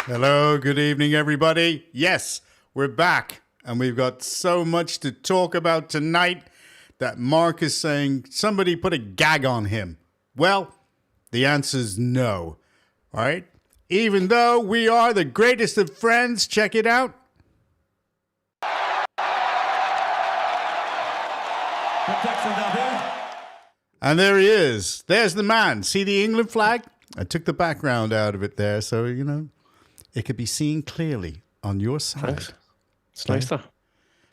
Hello, good evening, everybody. Yes, we're back, and we've got so much to talk about tonight that Mark is saying somebody put a gag on him. Well, the answer's no. All right? Even though we are the greatest of friends, check it out. And there he is. There's the man. See the England flag? I took the background out of it there, so, you know, it could be seen clearly on your side. Thanks. It's nice, though.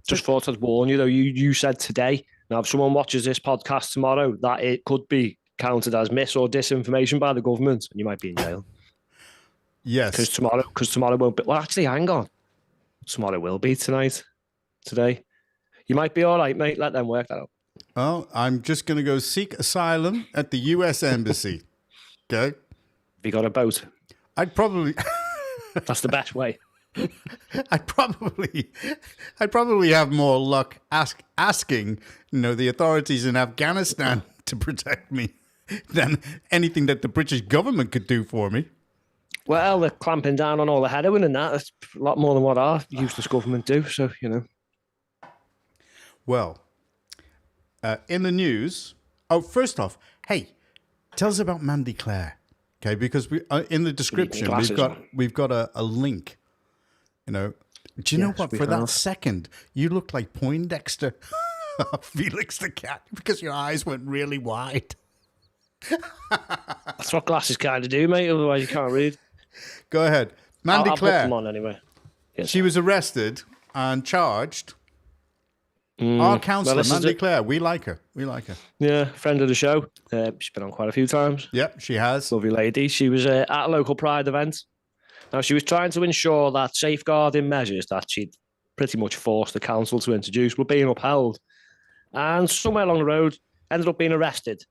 Just thought I'd warn you, though. You said today, now if someone watches this podcast tomorrow, that it could be counted as mis or disinformation by the government, and you might be in jail. Yes. Because tomorrow won't be. Well, actually, hang on. Tomorrow will be today. You might be all right, mate. Let them work that out. Well, I'm just going to go seek asylum at the U.S. Embassy. Okay? Have you got a boat? I'd probably... That's the best way. I'd probably have more luck asking, the authorities in Afghanistan to protect me than anything that the British government could do for me. Well, they're clamping down on all the heroin and that. That's a lot more than what our useless government do. So, Well, in the news. Oh, first off, hey, tell us about Mandy Clare, okay? Because we in the description we've got a link. Do you know what? For that second, you looked like Poindexter, Felix the cat, because your eyes went really wide. That's what glasses kind of do, mate. Otherwise, you can't read. Go ahead, Mandy Clare. I'll put them on anyway. Yes. She was arrested and charged. Our counsellor, Mandy Clare, we like her. Yeah, friend of the show. She's been on quite a few times. Yep, she has. Lovely lady. She was at a local Pride event. Now, she was trying to ensure that safeguarding measures that she'd pretty much forced the council to introduce were being upheld. And somewhere along the road, ended up being arrested.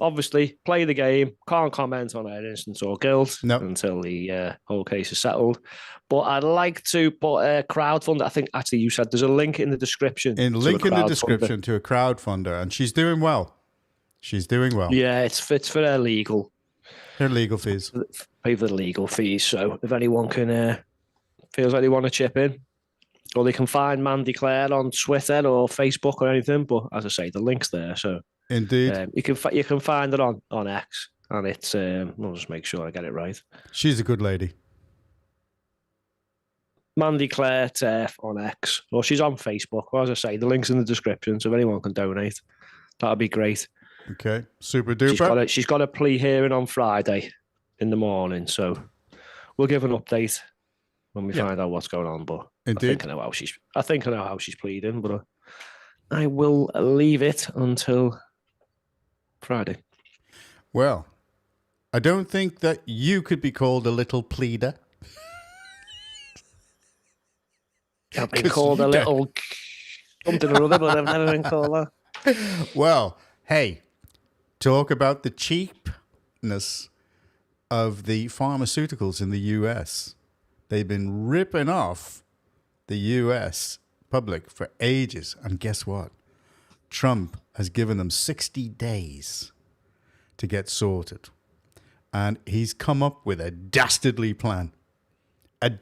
Obviously, play the game, can't comment on her innocence or guilt until the whole case is settled. But I'd like to put a crowdfunder. I think actually you said there's a link in the description. To a crowdfunder, and she's doing well. Yeah, it's for her legal. Her legal fees. Pay for the legal fees. So if anyone can feels like they want to chip in, or they can find Mandy Clare on Twitter or Facebook or anything. But as I say, the link's there. So. Indeed, you can find it on X, and it's I'll just make sure I get it right. She's a good lady. Mandy Clare Turf on X, or she's on Facebook. Well, as I say, the link's in the description, so if anyone can donate, that'd be great. Okay, super duper. She's got a plea hearing on Friday in the morning, so we'll give an update when we find out what's going on. But indeed, I think I know how she's pleading, but I will leave it until Friday. Well, I don't think that you could be called a little pleader. I've been called a little something or other, but I've never been called that. Well, hey, talk about the cheapness of the pharmaceuticals in the US. They've been ripping off the US public for ages, and guess what? Trump has given them 60 days to get sorted, and he's come up with a dastardly plan. And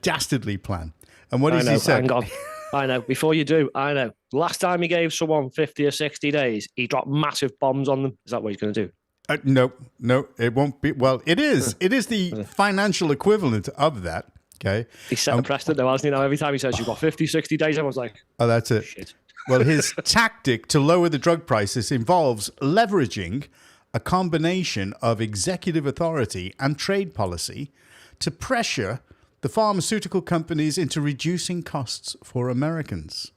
what has he said? Hang on. I know. Before you do, I know. Last time he gave someone 50 or 60 days, he dropped massive bombs on them. Is that what he's going to do? No, it won't be. Well, it is. It is the financial equivalent of that. Okay. He set a precedent though, hasn't he? Now, every time he says you've got 50, 60 days, everyone's like, oh, that's it. Shit. Well, his tactic to lower the drug prices involves leveraging a combination of executive authority and trade policy to pressure the pharmaceutical companies into reducing costs for Americans.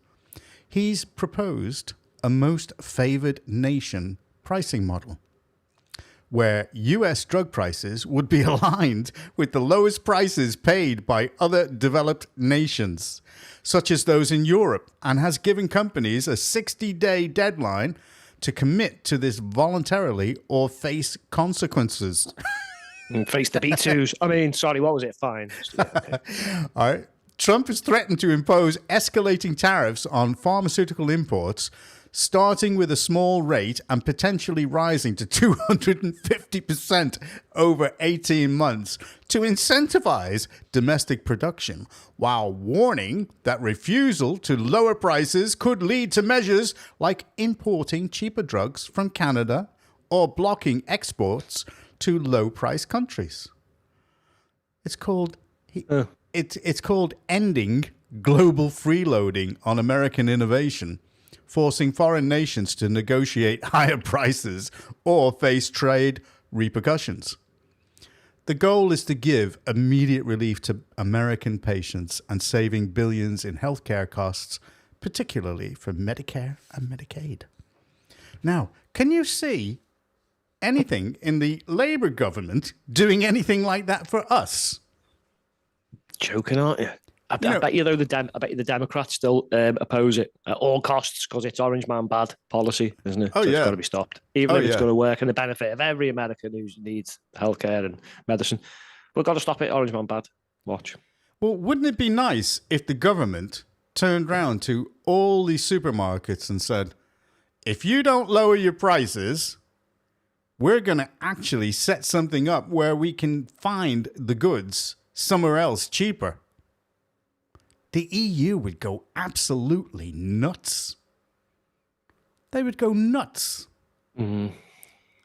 He's proposed a most favored nation pricing model, where U.S. drug prices would be aligned with the lowest prices paid by other developed nations, such as those in Europe, and has given companies a 60-day deadline to commit to this voluntarily or face consequences. And face the B2s. I mean, sorry, what was it? Fine. Yeah, okay. All right. Trump has threatened to impose escalating tariffs on pharmaceutical imports, starting with a small rate and potentially rising to 250% over 18 months to incentivize domestic production, while warning that refusal to lower prices could lead to measures like importing cheaper drugs from Canada or blocking exports to low-price countries. It's called it's called ending global freeloading on American innovation, forcing foreign nations to negotiate higher prices or face trade repercussions. The goal is to give immediate relief to American patients and saving billions in healthcare costs, particularly for Medicare and Medicaid. Now, can you see anything in the Labour government doing anything like that for us? Joking, aren't you? I bet you though the Democrats still oppose it at all costs because it's Orange Man bad policy, isn't it? Oh, so yeah. It's got to be stopped, even if it's going to work in the benefit of every American who needs healthcare and medicine. We've got to stop it. Orange Man bad. Watch. Well, wouldn't it be nice if the government turned round to all these supermarkets and said, if you don't lower your prices, we're going to actually set something up where we can find the goods somewhere else cheaper? The EU would go absolutely nuts. They would go nuts. Mm-hmm.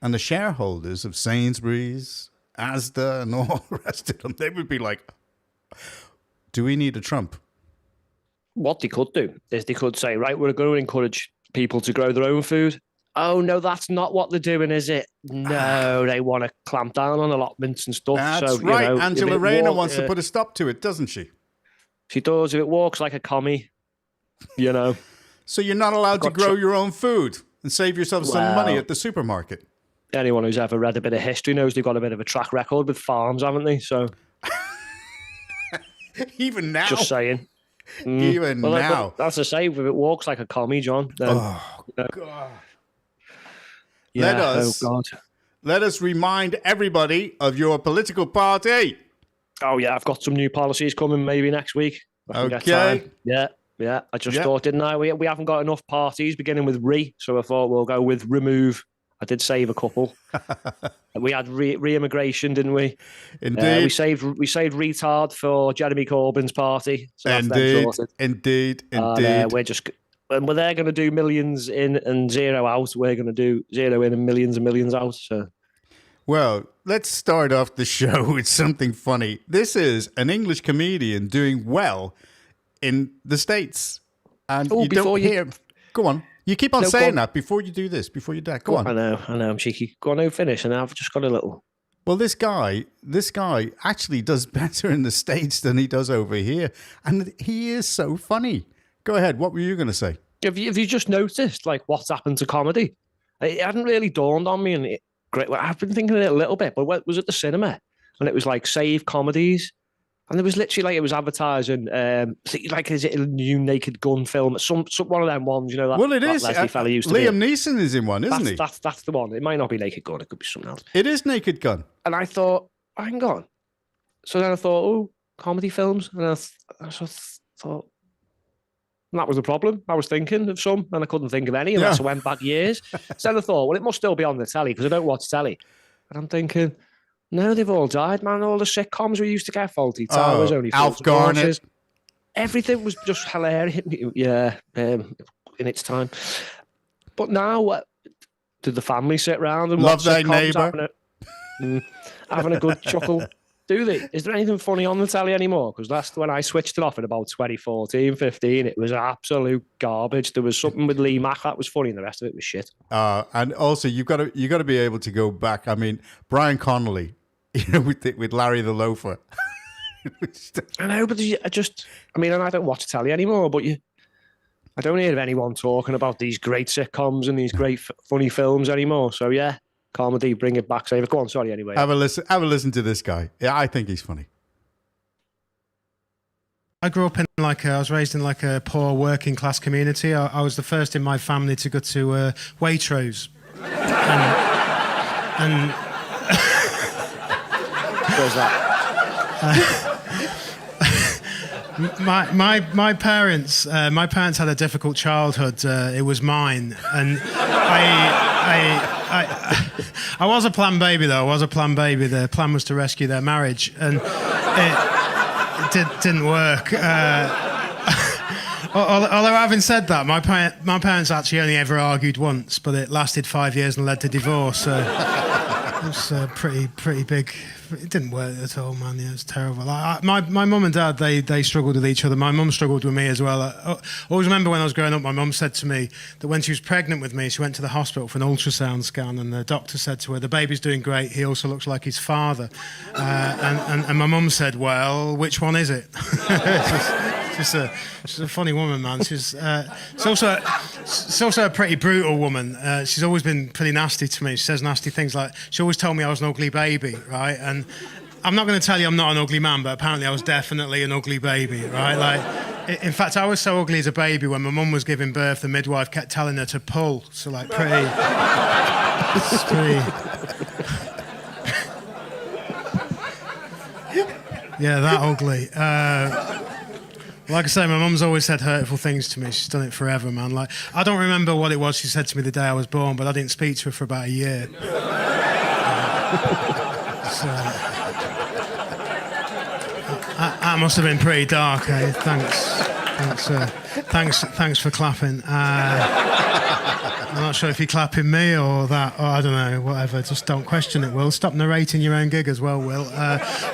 And the shareholders of Sainsbury's, Asda, and all the rest of them, they would be like, do we need a Trump? What they could do is they could say, right, we're going to encourage people to grow their own food. Oh, no, that's not what they're doing, is it? No, they want to clamp down on allotments and stuff. That's so, right. You know, Angela Rayner wants to put a stop to it, doesn't she? She does. If it walks like a commie, you know. So you're not allowed to grow your own food and save yourself some money at the supermarket. Anyone who's ever read a bit of history knows they've got a bit of a track record with farms, haven't they? So even now, just saying. Even now, that's the same. If it walks like a commie, John. Then, God. Yeah, Let us remind everybody of your political party. Oh, yeah, I've got some new policies coming maybe next week. Okay. Yeah. I just thought, didn't I? We haven't got enough parties beginning with re, so I thought we'll go with remove. I did save a couple. We had re-immigration, didn't we? Indeed. We saved retard for Jeremy Corbyn's party. So Indeed. We're they're going to do millions in and zero out. We're going to do zero in and millions out. So. Well, let's start off the show with something funny. This is an English comedian doing well in the States. And you don't hear him. Go on. You keep on saying that before you do this, before you die. Go on. I know, I'm cheeky. Go on, finish, and I've just got a little. Well, this guy actually does better in the States than he does over here. And he is so funny. Go ahead. What were you going to say? Have you just noticed, like, what's happened to comedy? It hadn't really dawned on me, and I've been thinking it a little bit, but was at the cinema, and it was like save comedies, and there was literally like it was advertising, like is it a new Naked Gun film? Some one of them ones, you know. It is. Fella used to Liam Neeson is in one, isn't he? That's the one. It might not be Naked Gun. It could be something else. It is Naked Gun. And I thought, hang on. So then I thought, oh, comedy films, and I thought. And that was the problem. I was thinking of some, and I couldn't think of any unless I went back years. So then I thought, well, it must still be on the telly because I don't watch telly. And I'm thinking, no, they've all died, man. All the sitcoms we used to get, Faulty Towers, Only Alf Garnett. Everything was just hilarious. Yeah, in its time. But now, did the family sit around and Love watch Thy Neighbour? Having a good chuckle? Do they? Is there anything funny on the telly anymore? Because that's when I switched it off in about 2014, 15. It was absolute garbage. There was something with Lee Mack that was funny, and the rest of it was shit. And also, you got to be able to go back. I mean, Brian Connolly, with Larry the Loafer. I know, but and I don't watch telly anymore. But I don't hear of anyone talking about these great sitcoms and these great funny films anymore. So yeah. Comedy, bring it back, save it. Go on, sorry, anyway. Have a listen to this guy. Yeah, I think he's funny. I grew up I was raised in like a poor working class community. I was the first in my family to go to Waitrose. And where's that? My parents had a difficult childhood. It was mine, and I was a planned baby though. I was a planned baby. The plan was to rescue their marriage, and it didn't work. Although having said that, my parents actually only ever argued once, but it lasted 5 years and led to divorce. So it was pretty big. It didn't work at all, man. Yeah, it was terrible. My mum and dad, they struggled with each other. My mum struggled with me as well. I always remember when I was growing up, my mum said to me that when she was pregnant with me, she went to the hospital for an ultrasound scan, and the doctor said to her, "The baby's doing great. He also looks like his father." And my mum said, "Well, which one is it?" She's a funny woman, man. She's also a pretty brutal woman. She's always been pretty nasty to me. She says nasty things like, she always told me I was an ugly baby, right? And I'm not going to tell you I'm not an ugly man, but apparently I was definitely an ugly baby, right? Like, in fact, I was so ugly as a baby when my mum was giving birth, the midwife kept telling her to pull. So like pretty. Yeah, that ugly. Like I say, my mum's always said hurtful things to me. She's done it forever, man. Like, I don't remember what it was she said to me the day I was born, but I didn't speak to her for about a year. That must have been pretty dark, eh? Thanks for clapping. I'm not sure if you're clapping me or that, or I don't know, whatever. Just don't question it, Will. Stop narrating your own gig as well, Will.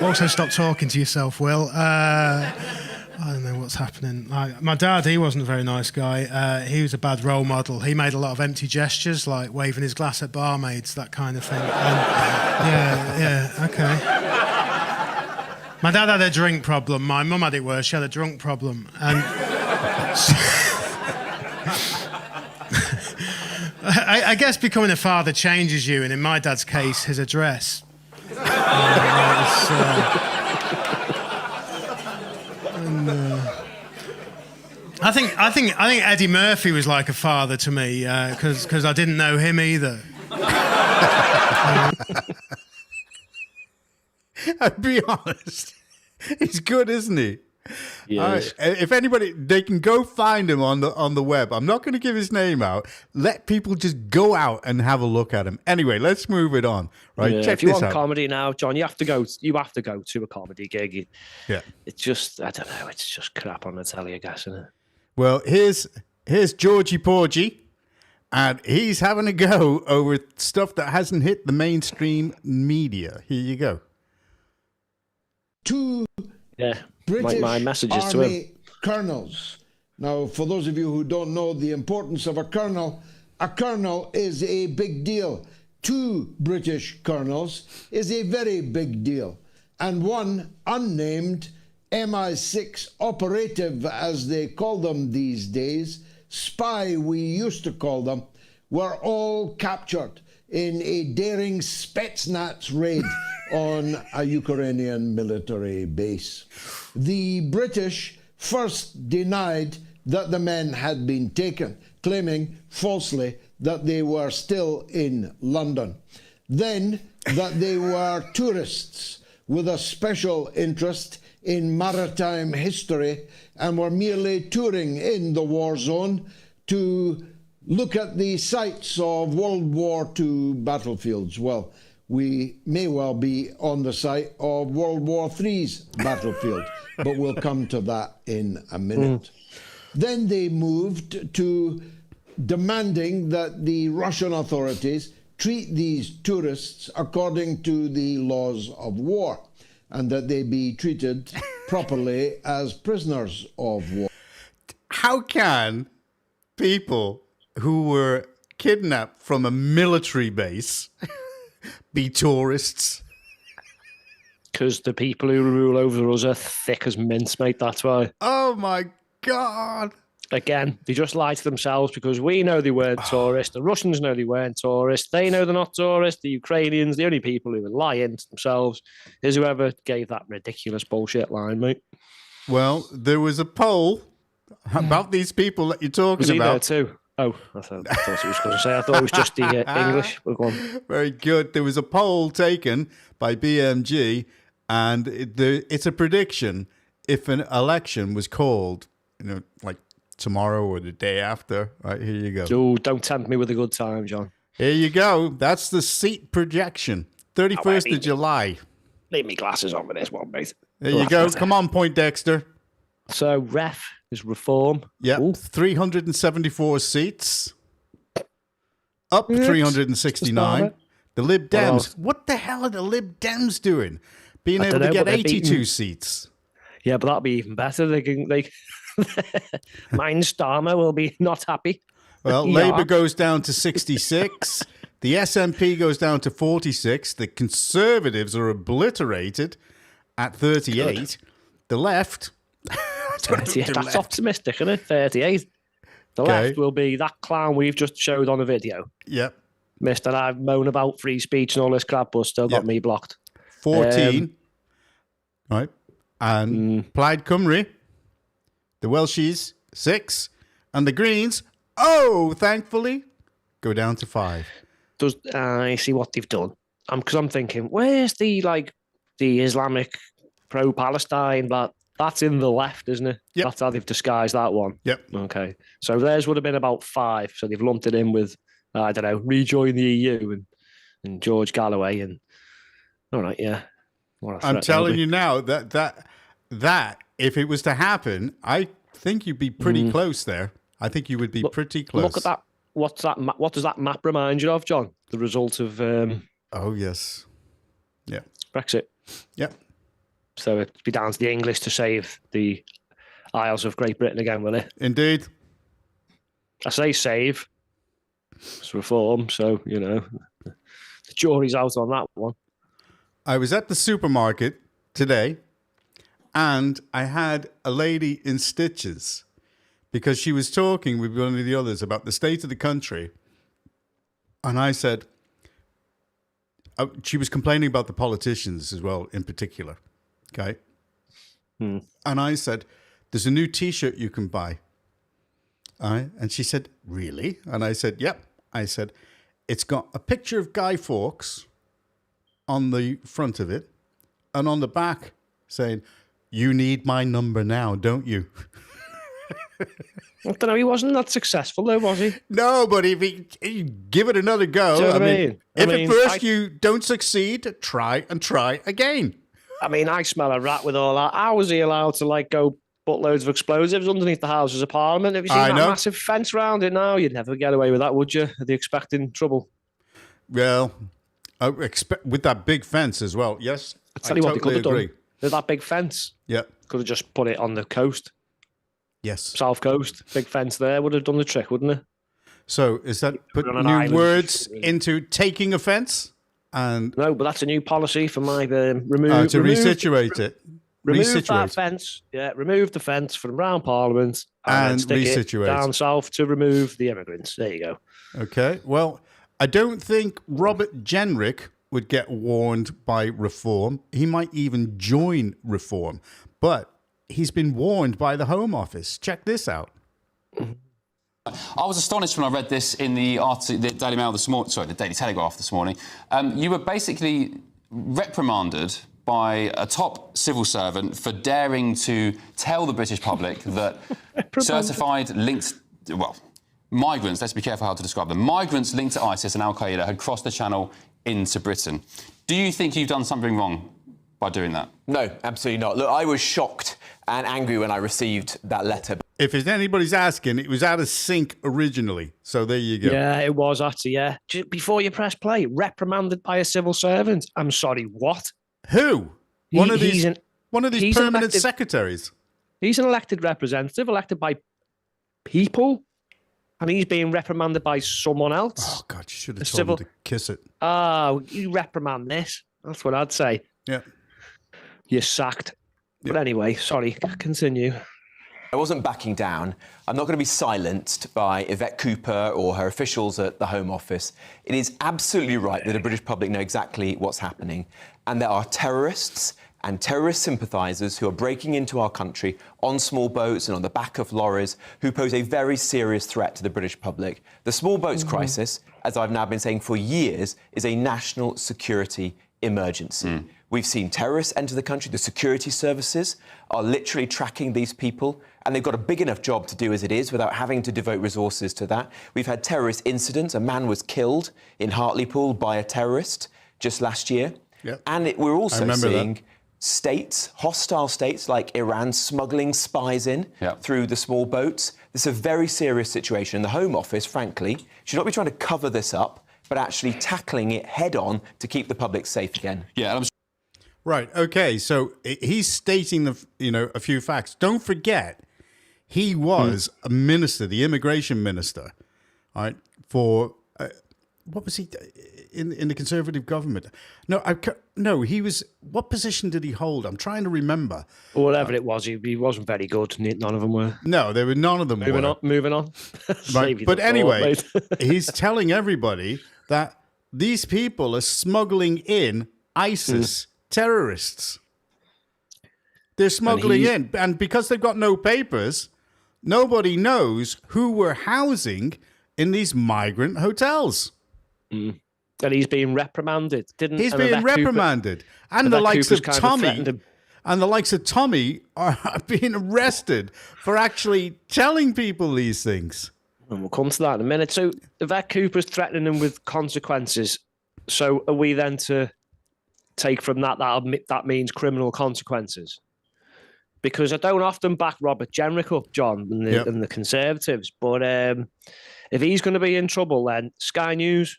Also, stop talking to yourself, Will. I don't know what's happening. Like, my dad, he wasn't a very nice guy. He was a bad role model. He made a lot of empty gestures, like waving his glass at barmaids, that kind of thing. Okay. My dad had a drink problem. My mum had it worse. She had a drunk problem. And I guess becoming a father changes you, and in my dad's case, his address. I think Eddie Murphy was like a father to me because I didn't know him either. I'll be honest, he's good, isn't he? Yes. If anybody, they can go find him on the web. I'm not going to give his name out. Let people just go out and have a look at him. Anyway, let's move it on. Right? Yeah, Check if you this want out. Comedy now, John, you have to go to a comedy gig. Yeah. It's just, I don't know. It's just crap on the telly, I guess, isn't it? Well, here's Georgie Porgy, and he's having a go over stuff that hasn't hit the mainstream media. Here you go. Two British my messages Army to him. colonels. Now, for those of you who don't know the importance of a colonel is a big deal. Two British colonels is a very big deal. And one unnamed MI6 operative, as they call them these days, spy we used to call them, were all captured in a daring Spetsnaz raid on a Ukrainian military base. The British first denied that the men had been taken, claiming falsely that they were still in London. Then that they were tourists with a special interest in maritime history and were merely touring in the war zone to look at the sites of World War II battlefields. Well, we may well be on the site of World War III's battlefield, but we'll come to that in a minute. Then they moved to demanding that the Russian authorities treat these tourists according to the laws of war and that they be treated properly as prisoners of war. How can people who were kidnapped from a military base be tourists? Because the people who rule over us are thick as mince, mate. That's why. Oh my God. Again, they just lie to themselves because we know they weren't tourists. The Russians know they weren't tourists. They know they're not tourists. The Ukrainians, the only people who are lying to themselves is whoever gave that ridiculous bullshit line, mate. Well, there was a poll about these people that you're talking Was he about. there too? Oh, I thought it was going to say. I thought it was just the English. But go on. Very good. There was a poll taken by BMG, and it's a prediction. if an election was called, like tomorrow or the day after, right, here you go. Oh, don't tempt me with a good time, John. Here you go. That's the seat projection. 31st of July. Leave me glasses on with this one, mate. There you go. Come on, Poindexter. So, ref is reform. Yep. Ooh. 374 seats. Up 369. The Lib Dems. What the hell are the Lib Dems doing? Being able to get 82 seats. Yeah, but that'll be even better. They can, Mein Starmer will be not happy. Well, Labour goes down to 66. The SNP goes down to 46. The Conservatives are obliterated at 38. Good. The left... 38. That's optimistic, isn't it? 38. The left will be that clown we've just showed on a video. Yep. Mr. I've moaned about free speech and all this crap, but still got me blocked. 14. Right. And Plaid Cymru, the Welshies, 6. And the Greens, thankfully, go down to 5. I see what they've done. Because I'm thinking, where's the Islamic pro-Palestine? That's in the left, isn't it? Yep. That's how they've disguised that one. Yep. Okay. So theirs would have been about 5. So they've lumped it in with, I don't know, rejoin the EU and George Galloway. And all right, yeah. I'm telling you now that if it was to happen, I think you'd be pretty close there. I think you would be pretty close. Look at that. What does that map remind you of, John? The result of... oh, yes. Yeah. Brexit. Yep. So it'd be down to the English to save the Isles of Great Britain again, will it? Indeed. I say save. It's reform, so, the jury's out on that one. I was at the supermarket today, and I had a lady in stitches because she was talking with one of the others about the state of the country. And I said, she was complaining about the politicians as well, in particular. Okay. And I said, there's a new T-shirt you can buy. And she said, really? And I said, yep. I said, it's got a picture of Guy Fawkes on the front of it, and on the back saying, you need my number now, don't you? I don't know, he wasn't that successful though, was he? No, but if he give it another go, Do you know what I mean? If at first you don't succeed, try and try again. I mean, I smell a rat with all that. How was he allowed to go put loads of explosives underneath the Houses of Parliament? Have you seen that massive fence around it now? You'd never get away with that, would you? Are they expecting trouble? Well, I expect with that big fence as well. Yes, I tell you what, they could have done. With that big fence. Yeah. Could have just put it on the coast. Yes. South coast. Big fence there would have done the trick, wouldn't it? So is that put new words into taking offence? And no, but that's a new policy for my remove to resituate it. Remove that fence. Yeah, remove the fence from around Parliament and stick it down south to remove the immigrants. There you go. Okay. Well, I don't think Robert Jenrick would get warned by Reform. He might even join Reform, but he's been warned by the Home Office. Check this out. I was astonished when I read this in the Daily Mail this morning. Sorry, the Daily Telegraph this morning. You were basically reprimanded by a top civil servant for daring to tell the British public that certified linked, migrants, let's be careful how to describe them, migrants linked to ISIS and Al-Qaeda had crossed the channel into Britain. Do you think you've done something wrong by doing that? No, absolutely not. Look, I was shocked and angry when I received that letter. If anybody's asking, it was out of sync originally. So there you go. Yeah, it was actually, yeah. Just before you press play, reprimanded by a civil servant. I'm sorry, what? Who? One of these permanent secretaries. He's an elected representative, elected by people, and he's being reprimanded by someone else. Oh, God, you should have told him to kiss it. Oh, you reprimand this. That's what I'd say. Yeah. You're sacked. Yep. But anyway, sorry, continue. I wasn't backing down. I'm not going to be silenced by Yvette Cooper or her officials at the Home Office. It is absolutely right that the British public know exactly what's happening. And there are terrorists and terrorist sympathisers who are breaking into our country on small boats and on the back of lorries who pose a very serious threat to the British public. The small boats crisis, as I've now been saying for years, is a national security emergency. We've seen terrorists enter the country. The security services are literally tracking these people, and they've got a big enough job to do as it is without having to devote resources to that. We've had terrorist incidents. A man was killed in Hartlepool by a terrorist just last year. Yep. And we're also seeing that. states, hostile states like Iran, smuggling spies in through the small boats. This is a very serious situation. The Home Office, frankly, should not be trying to cover this up, but actually tackling it head on to keep the public safe again. Yeah, Right. Okay. So he's stating a few facts. Don't forget, he was a minister, the immigration minister, all right, for what was he in the Conservative government? No, he was. What position did he hold? I'm trying to remember. Whatever it was, he wasn't very good. None of them were. No, there were none of them. Moving on. Right. But anyway, he's telling everybody that these people are smuggling in ISIS terrorists. They're smuggling in, and because they've got no papers, nobody knows who we're housing in these migrant hotels. And he's being reprimanded. He's being reprimanded, and the likes of Tommy, and the likes of Tommy are being arrested for actually telling people these things. And we'll come to that in a minute. So Yvette Cooper's threatening him with consequences. So are we then to take from that means criminal consequences? Because I don't often back Robert Jenrick up, John, and the Conservatives. But if he's going to be in trouble, then Sky News,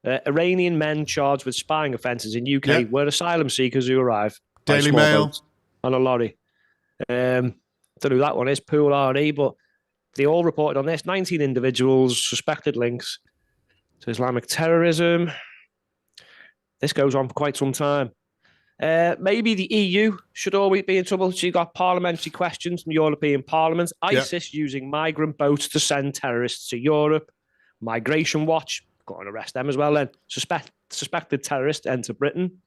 Iranian men charged with spying offences in UK were asylum seekers who arrive. Daily Mail. On a lorry. Don't know who that one is, Pool RE, but they all reported on this. 19 individuals, suspected links to Islamic terrorism. This goes on for quite some time. Maybe the EU should always be in trouble. So you got parliamentary questions from the European Parliament. ISIS using migrant boats to send terrorists to Europe. Migration Watch, got to arrest them as well then. Suspected terrorist enter Britain.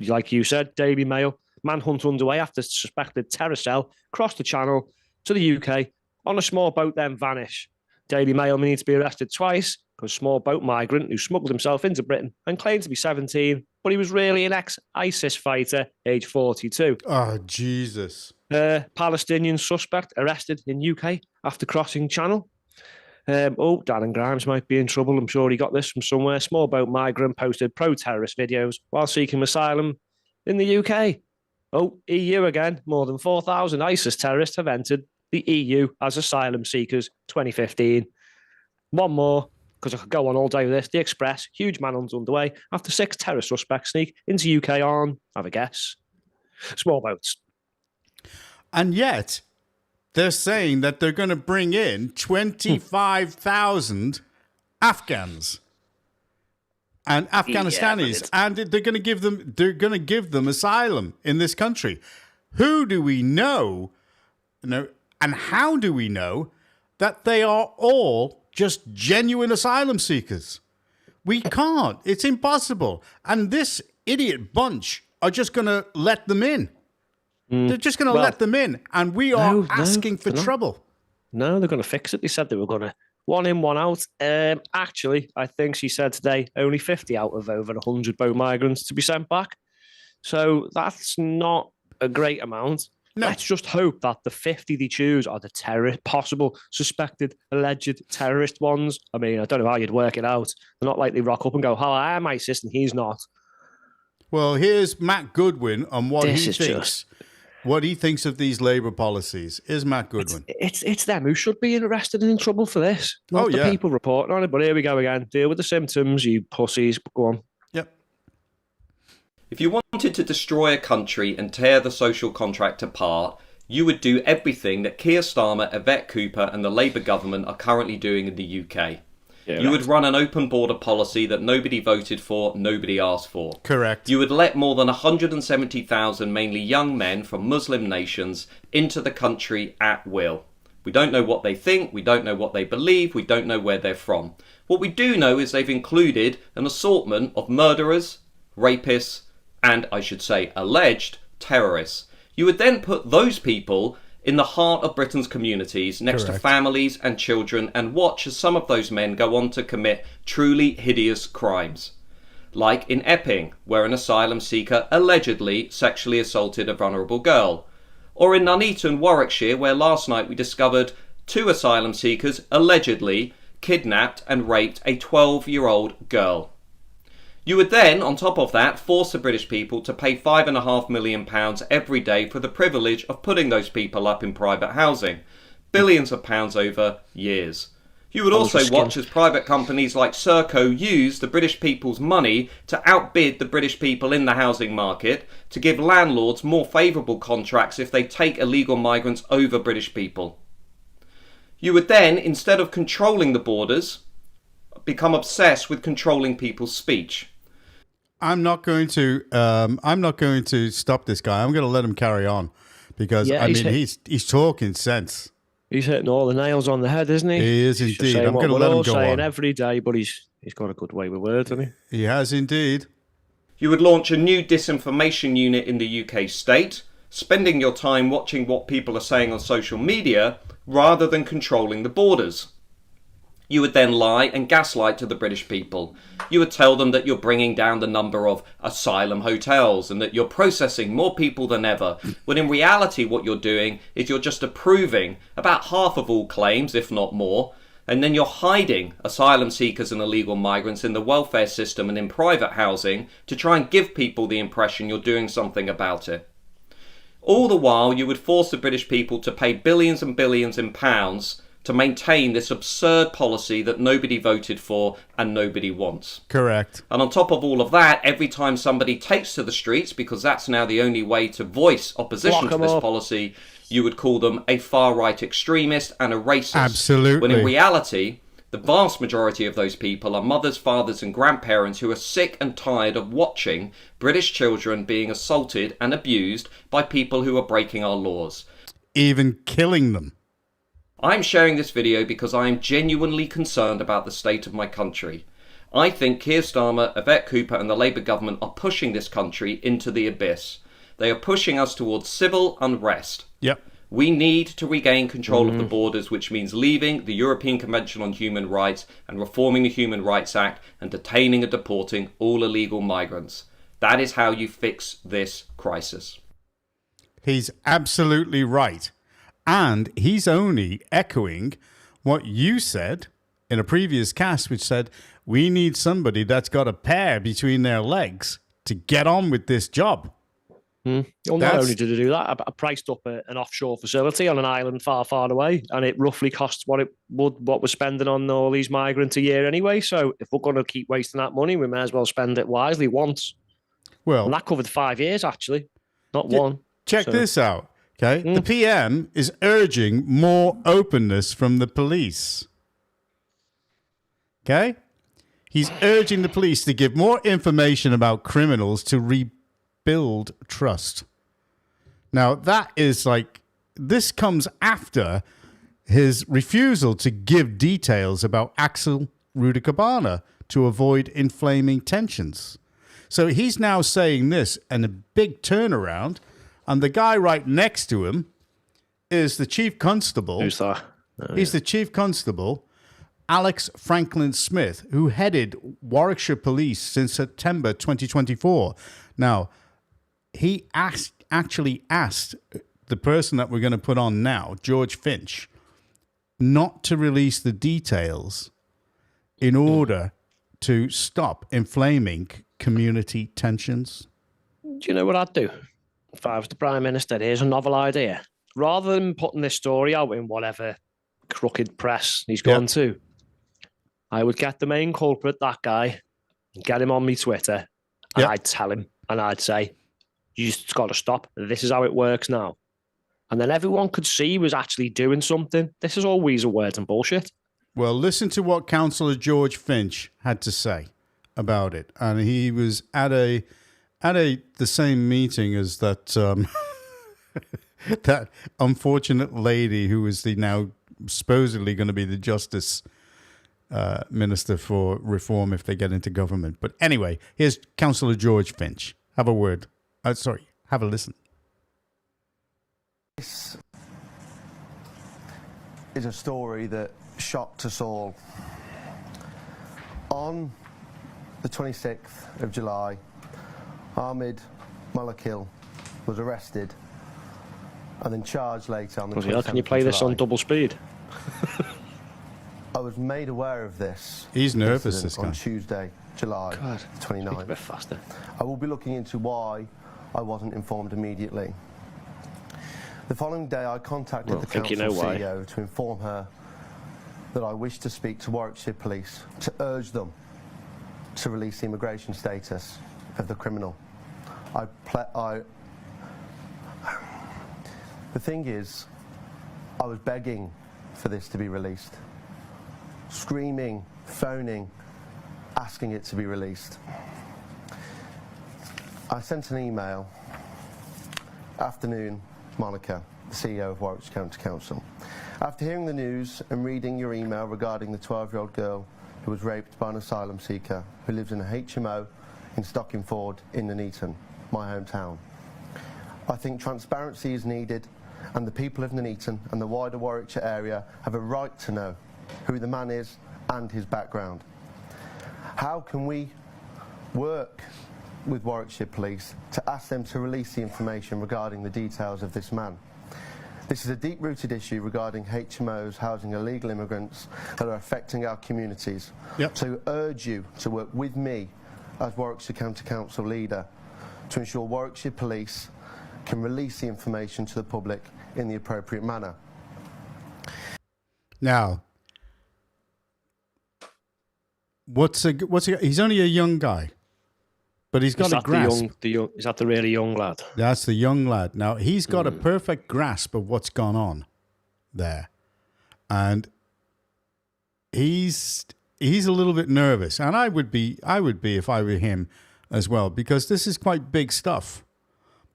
Like you said, Daily Mail. Manhunt underway after suspected terror cell crossed the channel to the UK on a small boat, then vanish. Daily Mail may need to be arrested twice because small boat migrant who smuggled himself into Britain and claimed to be 17, but he was really an ex-ISIS fighter, age 42. Oh, Jesus. Palestinian suspect arrested in UK after crossing channel. Darren Grimes might be in trouble. I'm sure he got this from somewhere. Small boat migrant posted pro-terrorist videos while seeking asylum in the UK. EU again. More than 4,000 ISIS terrorists have entered the EU as asylum seekers 2015. One more, because I could go on all day with this. The Express, huge manhunt underway after 6 terror suspects sneak into UK on, have a guess, small boats. And yet, they're saying that they're going to bring in 25,000 Afghans and Afghanistanis, and they're going to give them asylum in this country. Who do we know, and how do we know that they are all just genuine asylum seekers? We can't. It's impossible. And this idiot bunch are just going to let them in. They're just going to let them in, and we are asking for trouble. No, they're going to fix it. They said they were going to. One in, one out. Actually, I think she said today only 50 out of over 100 boat migrants to be sent back. So that's not a great amount. No. Let's just hope that the 50 they choose are the possible suspected, alleged terrorist ones. I mean, I don't know how you'd work it out. They're not like they rock up and go, "Hi, I am ISIS," and he's not. Well, here's Matt Goodwin on what he thinks. What he thinks of these Labour policies. Is Matt Goodwin. It's them who should be arrested and in trouble for this. Not the people reporting on it. But here we go again. Deal with the symptoms, you pussies. Go on. Yep. If you wanted to destroy a country and tear the social contract apart, you would do everything that Keir Starmer, Yvette Cooper and the Labour government are currently doing in the UK. You would run an open border policy that nobody voted for, nobody asked for. Correct. You would let more than 170,000 mainly young men from Muslim nations into the country at will. We don't know what they think, we don't know what they believe, we don't know where they're from. What we do know is they've included an assortment of murderers, rapists, and, I should say, alleged terrorists. You would then put those people in the heart of Britain's communities, next to families and children, and watch as some of those men go on to commit truly hideous crimes. like in Epping, where an asylum seeker allegedly sexually assaulted a vulnerable girl, or in Nuneaton, Warwickshire, where last night we discovered 2 asylum seekers allegedly kidnapped and raped a 12-year-old girl. You would then, on top of that, force the British people to pay £5.5 million every day for the privilege of putting those people up in private housing. Billions of pounds over years. You would also watch as private companies like Serco use the British people's money to outbid the British people in the housing market to give landlords more favourable contracts if they take illegal migrants over British people. You would then, instead of controlling the borders, become obsessed with controlling people's speech. I'm not going to stop this guy. I'm going to let him carry on because he's talking sense. He's hitting all the nails on the head, isn't he? He is indeed. I'm going to let him go on. Every day, but he's got a good way with words, hasn't he? He has indeed. You would launch a new disinformation unit in the UK state, spending your time watching what people are saying on social media rather than controlling the borders. You would then lie and gaslight to the British people. You would tell them that you're bringing down the number of asylum hotels and that you're processing more people than ever, when in reality what you're doing is you're just approving about half of all claims, if not more, and then you're hiding asylum seekers and illegal migrants in the welfare system and in private housing to try and give people the impression you're doing something about it. All the while, you would force the British people to pay billions and billions in pounds to maintain this absurd policy that nobody voted for and nobody wants. Correct. And on top of all of that, every time somebody takes to the streets, because that's now the only way to voice opposition to this policy, you would call them a far-right extremist and a racist. Absolutely. When in reality, the vast majority of those people are mothers, fathers and grandparents who are sick and tired of watching British children being assaulted and abused by people who are breaking our laws. Even killing them. I'm sharing this video because I am genuinely concerned about the state of my country. I think Keir Starmer, Yvette Cooper and the Labour government are pushing this country into the abyss. They are pushing us towards civil unrest. Yep. We need to regain control of the borders, which means leaving the European Convention on Human Rights and reforming the Human Rights Act and detaining and deporting all illegal migrants. That is how you fix this crisis. He's absolutely right. And he's only echoing what you said in a previous cast, which said, we need somebody that's got a pair between their legs to get on with this job. Well, not only did they do that, I priced up an offshore facility on an island far, far away, and it roughly costs what we're spending on all these migrants a year anyway. So if we're going to keep wasting that money, we may as well spend it wisely once. Well, and that covered 5 years, actually, not one. Check this out. Okay, the PM is urging more openness from the police. Okay? He's urging the police to give more information about criminals to rebuild trust. Now, that is this comes after his refusal to give details about Axel Rudikabana to avoid inflaming tensions. So he's now saying this and a big turnaround. And the guy right next to him is the chief constable. Who's that? He's the chief constable, Alex Franklin Smith, who headed Warwickshire Police since September 2024. Now, he actually asked the person that we're going to put on now, George Finch, not to release the details in order to stop inflaming community tensions. Do you know what I'd do? If I was the Prime Minister, here's a novel idea. Rather than putting this story out in whatever crooked press he's gone to, I would get the main culprit, that guy, get him on me Twitter, and I'd tell him, and I'd say, you just got to stop. This is how it works now. And then everyone could see he was actually doing something. This is all weasel words and bullshit. Well, listen to what Councillor George Finch had to say about it. And he was at the same meeting as that that unfortunate lady who is the now supposedly going to be the Justice Minister for Reform if they get into government. But anyway, here's Councillor George Finch. Have a word. Have a listen. This is a story that shocked us all. On the 26th of July, Ahmed Malakil was arrested and then charged later on the 27th Can you play of this July. on double speed? I was made aware of this. He's nervous, incident this guy. on Tuesday, July God, speak a 29th. bit faster. I will be looking into why I wasn't informed immediately. The following day, I contacted the council CEO to inform her that I wished to speak to Warwickshire Police to urge them to release the immigration status of the criminal. The thing is, I was begging for this to be released, screaming, phoning, asking it to be released. I sent an email, afternoon, Monica, the CEO of Warwickshire County Council. After hearing the news and reading your email regarding the 12-year-old girl who was raped by an asylum seeker who lives in a HMO in Stockingford in Nuneaton, my hometown, I think transparency is needed, and the people of Nuneaton and the wider Warwickshire area have a right to know who the man is and his background. How can we work with Warwickshire Police to ask them to release the information regarding the details of this man? This is a deep-rooted issue regarding HMOs housing illegal immigrants that are affecting our communities. Yep. So I urge you to work with me as Warwickshire County Council leader to ensure Warwickshire Police can release the information to the public in the appropriate manner. Now, he's only a young guy, but he's got a grasp. Is that the really young lad? That's the young lad. Now, he's got a perfect grasp of what's gone on there. And he's a little bit nervous. And I would be if I were him as well, because this is quite big stuff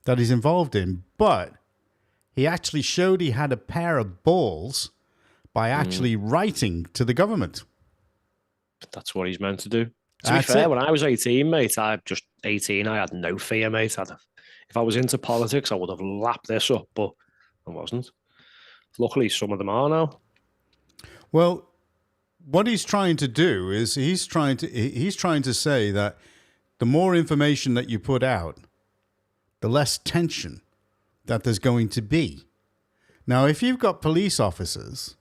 that he's involved in. But he actually showed he had a pair of balls by actually writing to the government. That's what he's meant to do. To be fair, when I was 18, mate, I had no fear, mate. If I was into politics, I would have lapped this up, but I wasn't. Luckily, some of them are now. Well, what he's trying to do is he's trying to say that the more information that you put out, the less tension that there's going to be. Now, if you've got police officers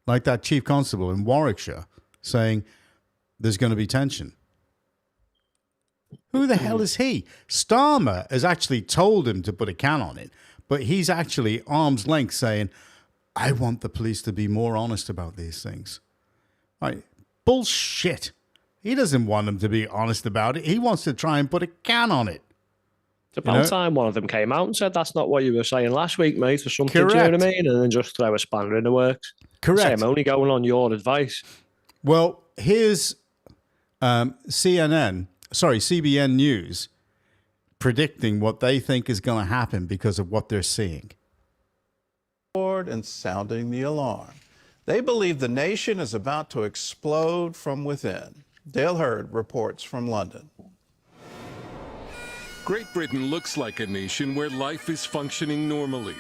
like that chief constable in Warwickshire saying there's going to be tension, who the hell is he? Starmer has actually told him to put a can on it, but he's actually arm's length saying, I want the police to be more honest about these things. Right? Bullshit. He doesn't want them to be honest about it. He wants to try and put a can on it. It's about time one of them came out and said, that's not what you were saying last week, mate, or something. Correct. Do you know what I mean? And then just throw a spanner in the works. Correct. Say, I'm only going on your advice. Well, here's CBN News predicting what they think is going to happen because of what they're seeing. And sounding the alarm. They believe the nation is about to explode from within. Dale Hurd reports from London. Great Britain looks like a nation where life is functioning normally.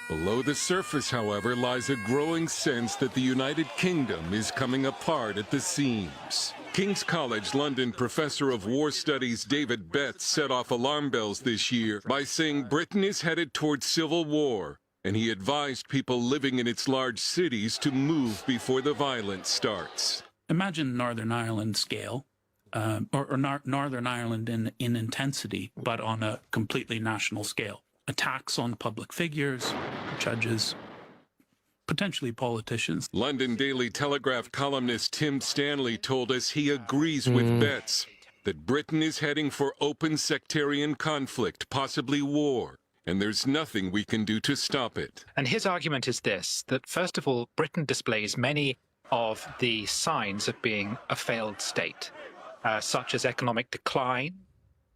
Below the surface, however, lies a growing sense that the United Kingdom is coming apart at the seams. King's College London professor of war studies David Betts set off alarm bells this year by saying Britain is headed towards civil war, and he advised people living in its large cities to move before the violence starts. Imagine Northern Ireland scale, or Northern Ireland in intensity, but on a completely national scale. Attacks on public figures, judges, potentially politicians. London Daily Telegraph columnist Tim Stanley told us he agrees with Betts that Britain is heading for open sectarian conflict, possibly war, and there's nothing we can do to stop it. And his argument is this, that first of all, Britain displays many of the signs of being a failed state, such as economic decline,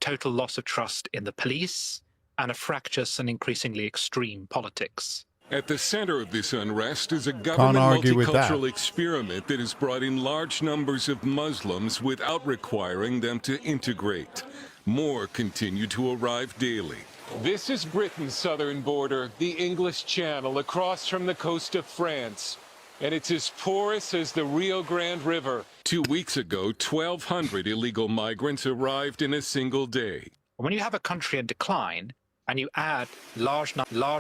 total loss of trust in the police, and a fractious and increasingly extreme politics. At the center of this unrest is a government multicultural experiment that has brought in large numbers of Muslims without requiring them to integrate. More continue to arrive daily. This is Britain's southern border, the English Channel, across from the coast of France. And it's as porous as the Rio Grande River. 2 weeks ago, 1,200 illegal migrants arrived in a single day. When you have a country in decline and you add large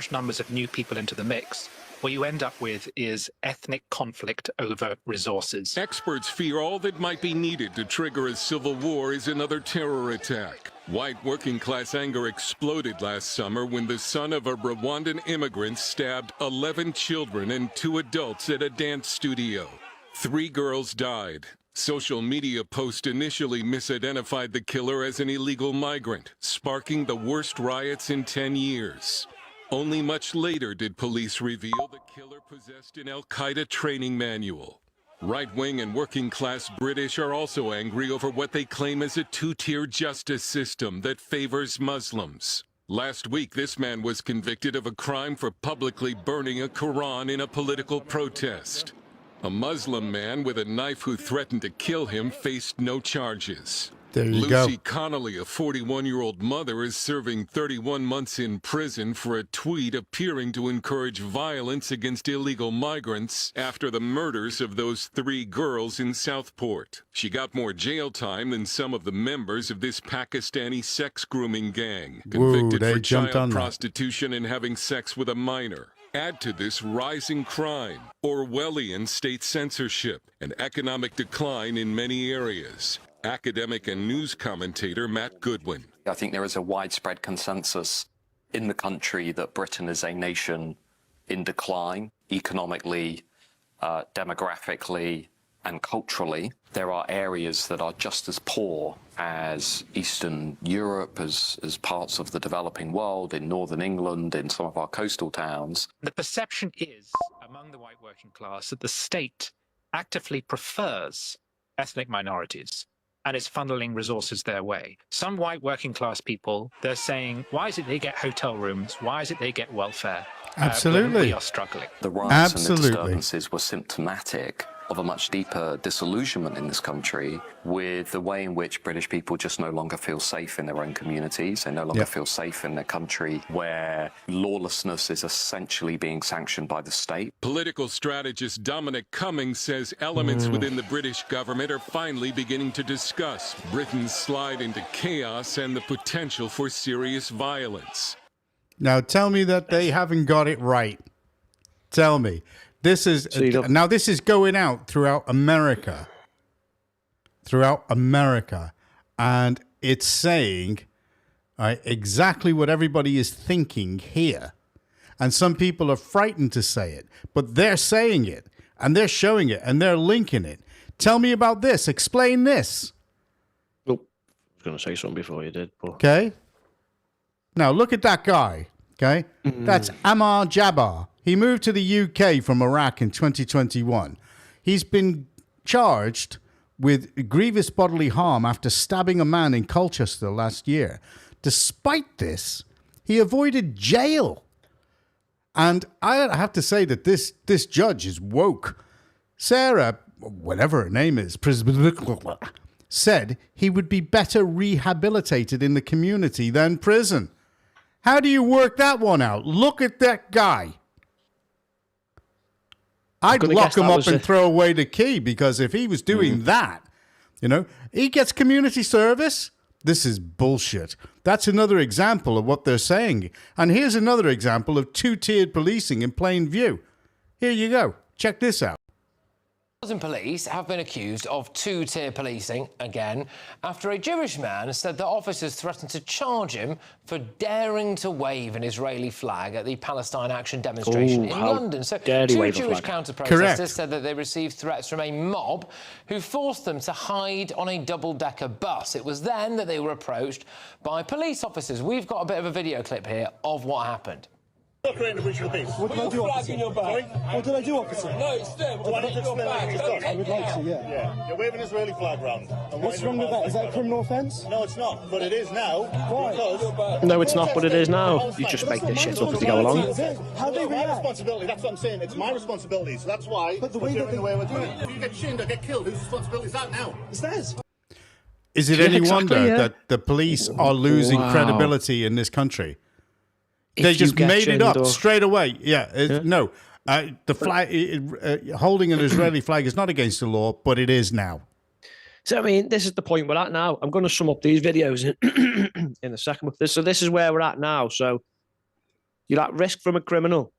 numbers of new people into the mix, what you end up with is ethnic conflict over resources. Experts fear all that might be needed to trigger a civil war is another terror attack. White working-class anger exploded last summer when the son of a Rwandan immigrant stabbed 11 children and 2 adults at a dance studio. 3 girls died. Social media posts initially misidentified the killer as an illegal migrant, sparking the worst riots in 10 years. Only much later did police reveal the killer possessed an Al-Qaeda training manual. Right-wing and working-class British are also angry over what they claim is a 2-tier justice system that favors Muslims. Last week, this man was convicted of a crime for publicly burning a Quran in a political protest. A Muslim man with a knife who threatened to kill him faced no charges. There you Lucy go. Connolly, a 41-year-old mother, is serving 31 months in prison for a tweet appearing to encourage violence against illegal migrants after the murders of those 3 girls in Southport. She got more jail time than some of the members of this Pakistani sex grooming gang, convicted they for jumped on child that. prostitution and having sex with a minor. Add to this rising crime, Orwellian state censorship, and economic decline in many areas. Academic and news commentator Matt Goodwin. I think there is a widespread consensus in the country that Britain is a nation in decline, economically, demographically, and culturally. There are areas that are just as poor as Eastern Europe, as parts of the developing world, in Northern England, in some of our coastal towns. The perception is, among the white working class, that the state actively prefers ethnic minorities and is funneling resources their way. Some white working class people, they're saying, why is it they get hotel rooms? Why is it they get welfare? Absolutely. When we are struggling. The riots and the disturbances were symptomatic of a much deeper disillusionment in this country with the way in which British people just no longer feel safe in their own communities. They no longer feel safe in their country where lawlessness is essentially being sanctioned by the state. Political strategist Dominic Cummings says elements within the British government are finally beginning to discuss Britain's slide into chaos and the potential for serious violence. Now tell me that they haven't got it right. Tell me. This is now this is going out throughout America. And it's saying exactly what everybody is thinking here. And some people are frightened to say it, but they're saying it and they're showing it and they're linking it. Tell me about this. Explain this. Oh, I was going to say something before you did. But... Okay. Now look at that guy. Okay. That's Ammar Jabbar. He moved to the UK from Iraq in 2021. He's been charged with grievous bodily harm after stabbing a man in Colchester last year. Despite this, he avoided jail. And I have to say that this judge is woke. Sarah, whatever her name is, said he would be better rehabilitated in the community than prison. How do you work that one out? Look at that guy. I'd lock him up and throw away the key, because if he was doing that, he gets community service. This is bullshit. That's another example of what they're saying. And here's another example of 2-tiered policing in plain view. Here you go. Check this out. Police have been accused of 2-tier policing again after a Jewish man said that officers threatened to charge him for daring to wave an Israeli flag at the Palestine Action demonstration in London. So 2 Jewish counter-protesters said that they received threats from a mob who forced them to hide on a double-decker bus. It was then that they were approached by police officers. We've got a bit of a video clip here of what happened. What did I do, officer? What did I do, officer? No, it's there. What did I do? I would like to, yeah. You're waving Israeli flag round. What's wrong with that? Is that a criminal offence? No, it's not, but it is now. Why? No, it's not, but it is now. You just make this shit up as you go along. How do you react? My responsibility, that's what I'm saying. It's my responsibility, so that's why we're doing the way we're doing it. If you get chinned or get killed, whose responsibility is that now? It's theirs. Is it any wonder that the police are losing credibility in this country? They just made it up straight away. No, the flag, holding an Israeli flag is not against the law, but it is now. So, I mean, this is the point we're at now. I'm going to sum up these videos in a second. So this is where we're at now. So you're at risk from a criminal.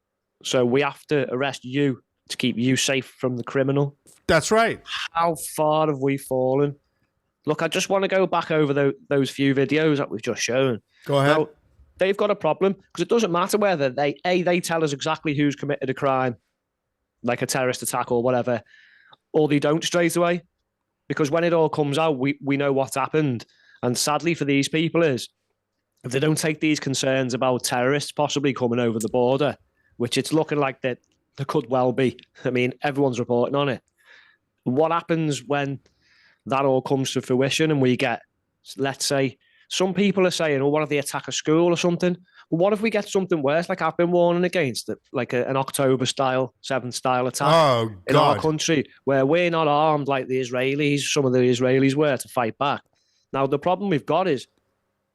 So we have to arrest you to keep you safe from the criminal. That's right. How far have we fallen? Look, I just want to go back over those few videos that we've just shown. Go ahead. Now, they've got a problem because it doesn't matter whether they tell us exactly who's committed a crime, like a terrorist attack or whatever, or they don't straight away. Because when it all comes out, we know what's happened. And sadly for these people is, if they don't take these concerns about terrorists possibly coming over the border, which it's looking like that there could well be. I mean, everyone's reporting on it. What happens when that all comes to fruition and we get, let's say, some people are saying, oh, what if they attack a school or something? Well, what if we get something worse, like I've been warning against, like an October-style, 7th-style attack in our country, where we're not armed like the Israelis, some of the Israelis were, to fight back. Now, the problem we've got is,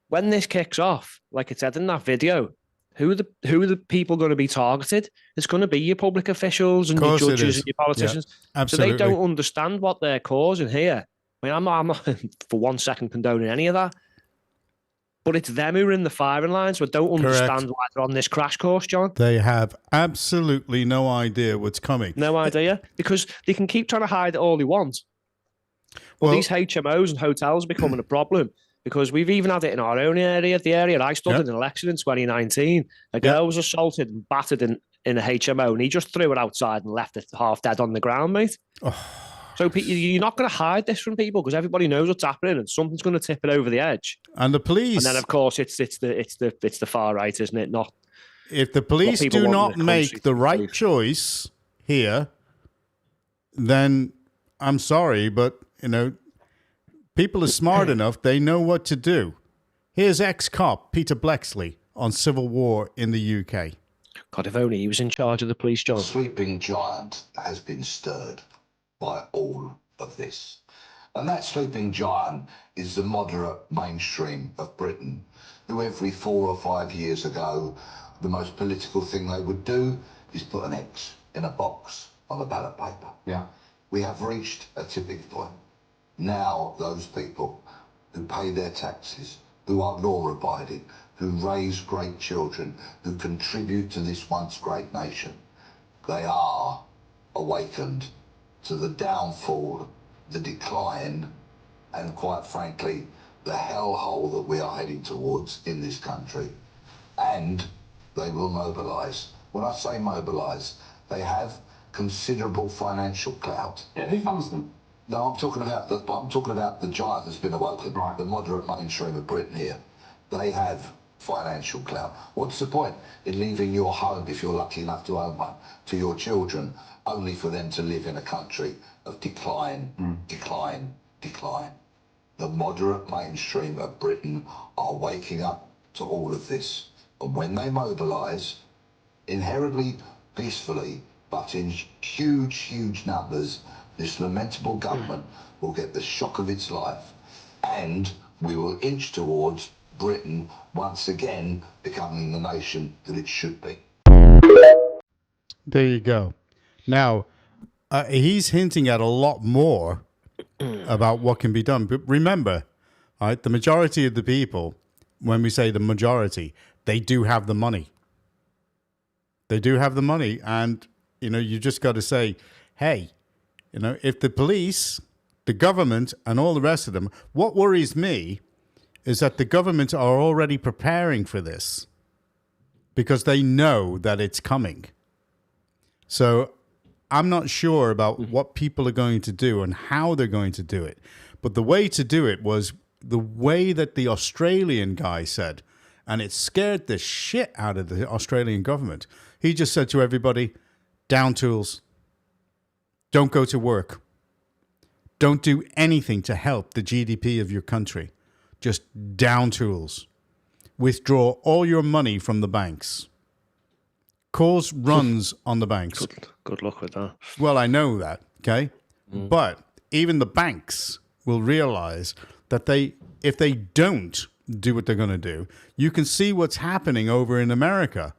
when this kicks off, like it said in that video, who are the people going to be targeted? It's going to be your public officials and your judges and your politicians. Yeah, absolutely. So they don't understand what they're causing here. I mean, I'm not for 1 second condoning any of that. But it's them who are in the firing line, so I don't understand why they're on this crash course, John. They have absolutely no idea what's coming. No idea, because they can keep trying to hide it all they want. Well, these HMOs and hotels are becoming a problem, because we've even had it in our own area, the area I stood in an election in 2019. A girl was assaulted and battered in a HMO, and he just threw it outside and left it half dead on the ground, mate. So you're not going to hide this from people because everybody knows what's happening, and something's going to tip it over the edge. And the police, and then of course it's the far right, isn't it? Not if the police do not make the right choice here, then I'm sorry, but people are smart enough; they know what to do. Here's ex-cop Peter Blexley on civil war in the UK. God, if only he was in charge of the police, John. The sleeping giant has been stirred by all of this. And that sleeping giant is the moderate mainstream of Britain, who every 4 or 5 years ago, the most political thing they would do is put an X in a box on the ballot paper. Yeah. We have reached a tipping point. Now those people who pay their taxes, who are law-abiding, who raise great children, who contribute to this once great nation, they are awakened to the downfall, the decline, and quite frankly, the hellhole that we are heading towards in this country. And they will mobilise. When I say mobilise, they have considerable financial clout. Yeah, who funds them? No, I'm talking about the giant that's been awoken, right. The moderate mainstream of Britain here. They have financial clout. What's the point in leaving your home, if you're lucky enough to own one, to your children, only for them to live in a country of decline, decline, decline? The moderate mainstream of Britain are waking up to all of this. And when they mobilise, inherently peacefully, but in huge, huge numbers, this lamentable government will get the shock of its life, and we will inch towards Britain once again becoming the nation that it should be. There you go. Now, he's hinting at a lot more about what can be done. But remember, all right, the majority of the people, when we say the majority, they do have the money. They do have the money. And, you just got to say, hey, if the police, the government, and all the rest of them, what worries me is that the government are already preparing for this because they know that it's coming. So I'm not sure about what people are going to do and how they're going to do it. But the way to do it was the way that the Australian guy said, and it scared the shit out of the Australian government. He just said to everybody, down tools. Don't go to work. Don't do anything to help the GDP of your country. Just down tools. Withdraw all your money from the banks. Cause runs on the banks. Good luck with that. Well, I know that, okay? But even the banks will realize that if they don't do what they're going to do, you can see what's happening over in America.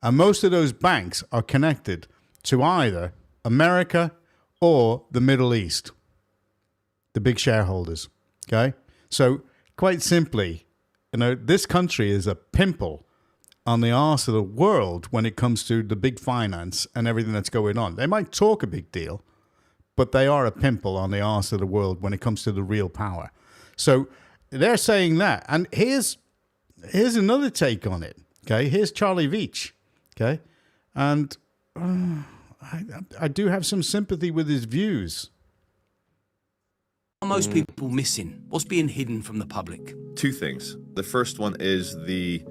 And most of those banks are connected to either America or the Middle East. the big shareholders. Okay? So, quite simply, this country is a pimple on the arse of the world when it comes to the big finance and everything that's going on. They might talk a big deal, but they are a pimple on the arse of the world when it comes to the real power. So they're saying that. And here's another take on it. Okay, here's Charlie Veitch. Okay, and I do have some sympathy with his views. What are most people missing? What's being hidden from the public? Two things. The first one is the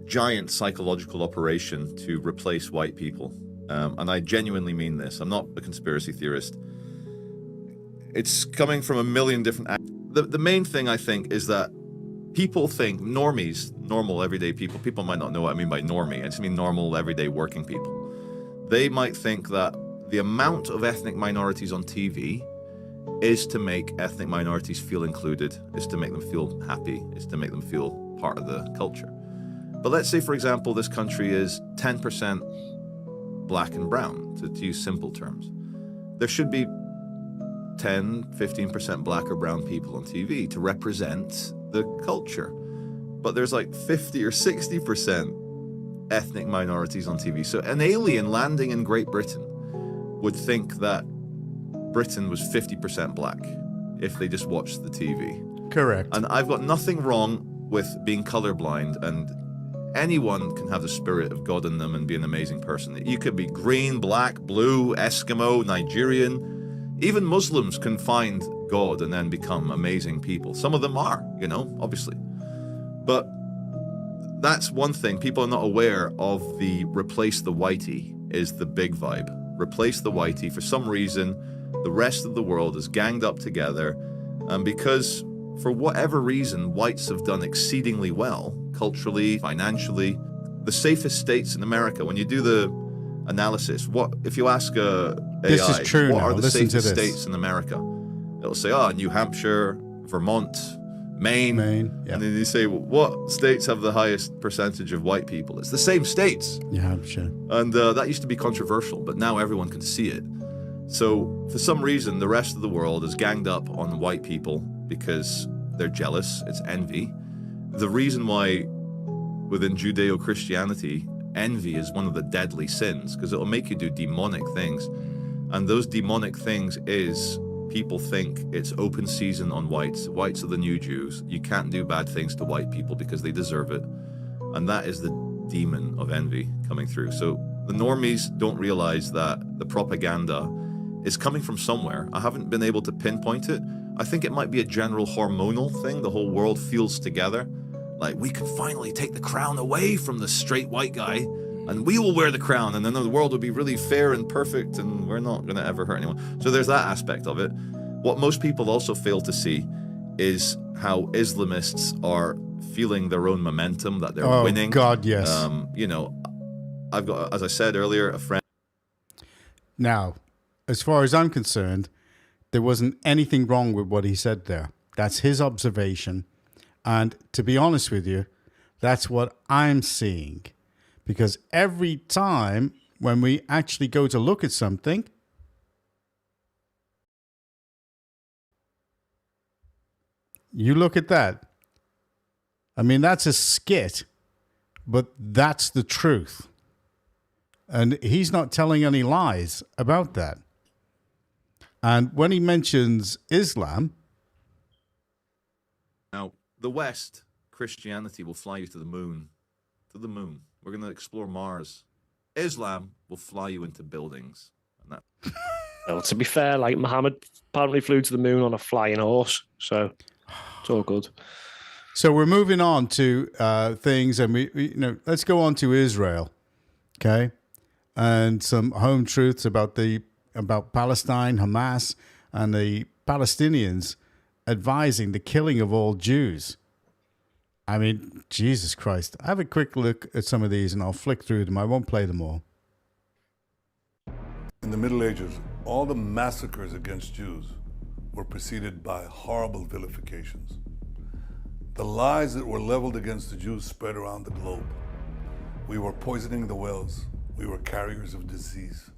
giant psychological operation to replace white people. And I genuinely mean this. I'm not a conspiracy theorist. It's coming from a million different angles. The main thing, I think, is that people think, normies, normal everyday people might not know what I mean by normie. I just mean normal everyday working people. They might think that the amount of ethnic minorities on TV is to make ethnic minorities feel included, is to make them feel happy, is to make them feel part of the culture. But let's say, for example, this country is 10% black and brown, to use simple terms. There should be 10, 15% black or brown people on TV to represent the culture. But there's like 50 or 60% ethnic minorities on TV. So an alien landing in Great Britain would think that Britain was 50% black if they just watched the TV. Correct. And I've got nothing wrong with being colorblind, and anyone can have the spirit of God in them and be an amazing person. You could be green, black, blue, Eskimo, Nigerian. Even Muslims can find God and then become amazing people. Some of them are, obviously. But that's one thing. People are not aware of the replace the whitey is the big vibe. Replace the whitey. For some reason, the rest of the world is ganged up together. And because, for whatever reason, whites have done exceedingly well, culturally, financially. The safest states in America, when you do the analysis, if you ask AI, This is true what now. are the Listen to safest this. states in America? It'll say, New Hampshire, Vermont, Maine. Yeah. And then you say, what states have the highest percentage of white people? It's the same states. New Hampshire. And that used to be controversial, but now everyone can see it. So for some reason, the rest of the world is ganged up on white people because they're jealous. It's envy. The reason why within Judeo-Christianity, envy is one of the deadly sins, because it'll make you do demonic things. And those demonic things is people think it's open season on whites. Whites are the new Jews. You can't do bad things to white people because they deserve it. And that is the demon of envy coming through. So the normies don't realize that the propaganda is coming from somewhere. I haven't been able to pinpoint it. I think it might be a general hormonal thing. The whole world feels together. Like, we can finally take the crown away from the straight white guy, and we will wear the crown, and then the world will be really fair and perfect, and we're not going to ever hurt anyone. So there's that aspect of it. What most people also fail to see is how Islamists are feeling their own momentum, that they're winning. Oh, God, yes. I've got, as I said earlier, a friend. Now, as far as I'm concerned, there wasn't anything wrong with what he said there. That's his observation. And to be honest with you, that's what I'm seeing. Because every time when we actually go to look at something, you look at that. I mean, that's a skit, but that's the truth. And he's not telling any lies about that. And when he mentions Islam, Now, the West, Christianity will fly you to the moon. To the moon. We're going to explore Mars. Islam will fly you into buildings. And that... Well, to be fair, like Muhammad apparently flew to the moon on a flying horse, so it's all good. So we're moving on to things, and let's go on to Israel, okay, and some home truths about Palestine, Hamas, and the Palestinians advising the killing of all Jews. I mean, Jesus Christ. Have a quick look at some of these and I'll flick through them. I won't play them all. In the Middle Ages, all the massacres against Jews were preceded by horrible vilifications. The lies that were leveled against the Jews spread around the globe. We were poisoning the wells. We were carriers of disease.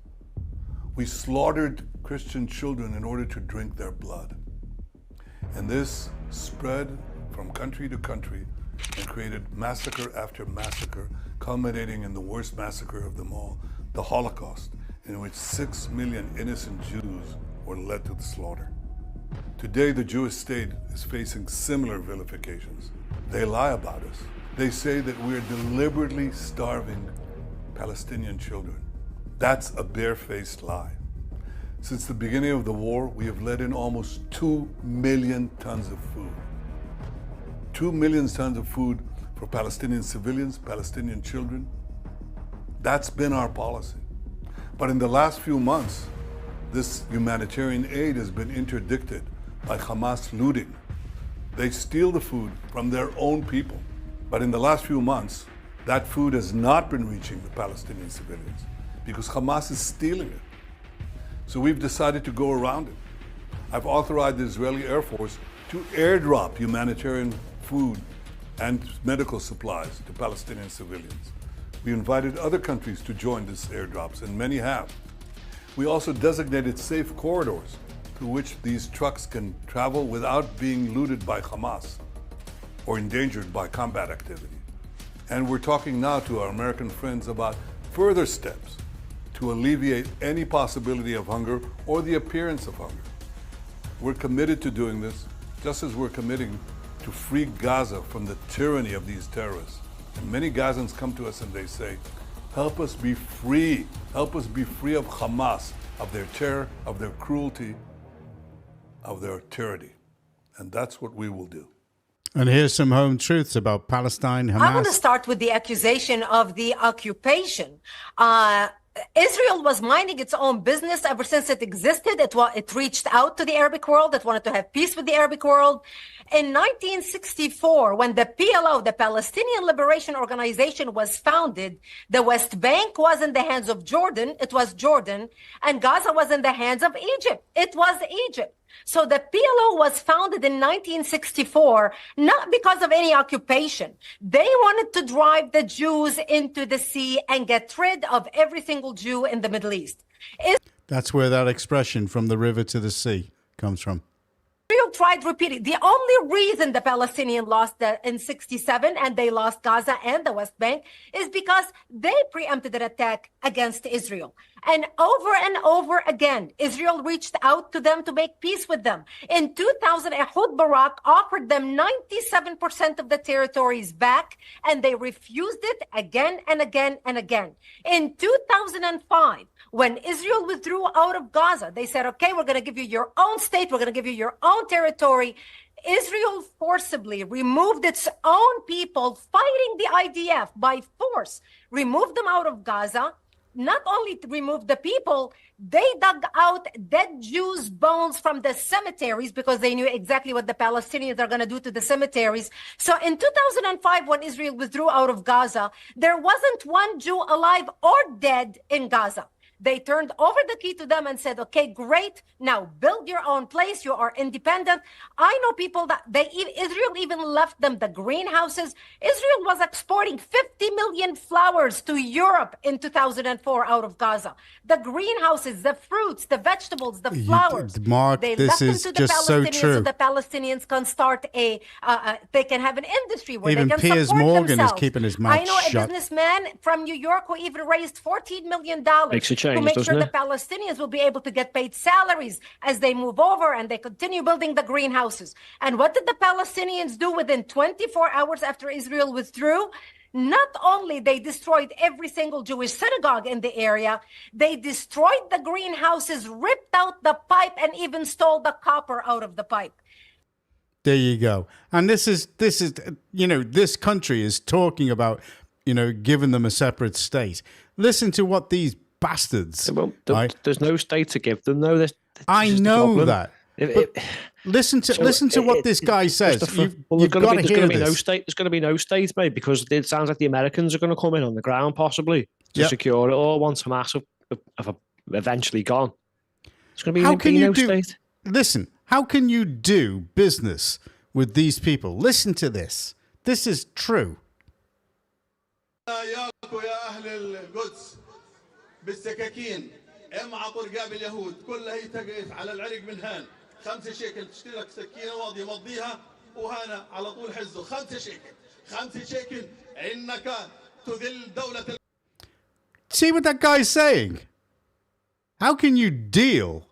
We slaughtered Christian children in order to drink their blood. And this spread from country to country and created massacre after massacre, culminating in the worst massacre of them all, the Holocaust, in which 6 million innocent Jews were led to the slaughter. Today, the Jewish state is facing similar vilifications. They lie about us. They say that we're deliberately starving Palestinian children. That's a barefaced lie. Since the beginning of the war, we have let in almost 2 million tons of food. 2 million tons of food for Palestinian civilians, Palestinian children. That's been our policy. But in the last few months, this humanitarian aid has been interdicted by Hamas looting. They steal the food from their own people. But in the last few months, that food has not been reaching the Palestinian civilians because Hamas is stealing it. So we've decided to go around it. I've authorized the Israeli Air Force to airdrop humanitarian food and medical supplies to Palestinian civilians. We invited other countries to join these airdrops, and many have. We also designated safe corridors through which these trucks can travel without being looted by Hamas or endangered by combat activity. And we're talking now to our American friends about further steps to alleviate any possibility of hunger or the appearance of hunger. We're committed to doing this, just as we're committing to free Gaza from the tyranny of these terrorists. And many Gazans come to us and they say, help us be free. Help us be free of Hamas, of their terror, of their cruelty, of their tyranny. And that's what we will do. And here's some home truths about Palestine, Hamas. I want to start with the accusation of the occupation. Israel was minding its own business ever since it existed. It reached out to the Arabic world. It wanted to have peace with the Arabic world. In 1964, when the PLO, the Palestinian Liberation Organization, was founded, the West Bank was in the hands of Jordan. It was Jordan. And Gaza was in the hands of Egypt. It was Egypt. So the PLO was founded in 1964, not because of any occupation. They wanted to drive the Jews into the sea and get rid of every single Jew in the Middle East. That's where that expression, from the river to the sea, comes from. Israel tried repeating. The only reason the Palestinians lost in 67 and they lost Gaza and the West Bank is because they preempted an attack against Israel. And over again, Israel reached out to them to make peace with them. In 2000, Ehud Barak offered them 97% of the territories back, and they refused it again and again and again. In 2005, when Israel withdrew out of Gaza, they said, okay, we're going to give you your own state. We're going to give you your own territory. Israel forcibly removed its own people fighting the IDF by force, removed them out of Gaza. Not only to remove the people, they dug out dead Jews' bones from the cemeteries because they knew exactly what the Palestinians are going to do to the cemeteries. So in 2005, when Israel withdrew out of Gaza, there wasn't one Jew alive or dead in Gaza. They turned over the key to them and said, okay, great. Now build your own place. You are independent. I know people that Israel even left them the greenhouses. Israel was exporting 50 million flowers to Europe in 2004 out of Gaza. The greenhouses, the fruits, the vegetables, the flowers. Mark, they this left them is to the just so Palestinians true. So the Palestinians can start they can have an industry where Even they can Piers support Morgan themselves. is keeping his mouth I know shut. a businessman from New York who even raised $14 million Makes a to change, make doesn't sure it? the Palestinians will be able to get paid salaries as they move over and they continue building the greenhouses. And what did the Palestinians do within 24 hours after Israel withdrew? Not only they destroyed every single Jewish synagogue in the area, they destroyed the greenhouses, ripped out the pipe, and even stole the copper out of the pipe. There you go. And this is this country is talking about, giving them a separate state. Listen to what these bastards. There's no state to give them, though. I know that. Listen to what this guy says. You've got to hear this. There's going to be no state, mate, because it sounds like the Americans are going to come in on the ground, possibly, to secure it all once Hamas have eventually gone. It's going to be no state. Listen, how can you do business with these people? Listen to this. This is true. بالسكاكين امعطوا رقاب اليهود كلها تقف على العرق من هان 5 شيكل تشتري لك سكينه واضيه مضيها وهنا على طول حزه 5 شيكل 5 شيكل انك تذل دوله. See what that guy's saying? How can you deal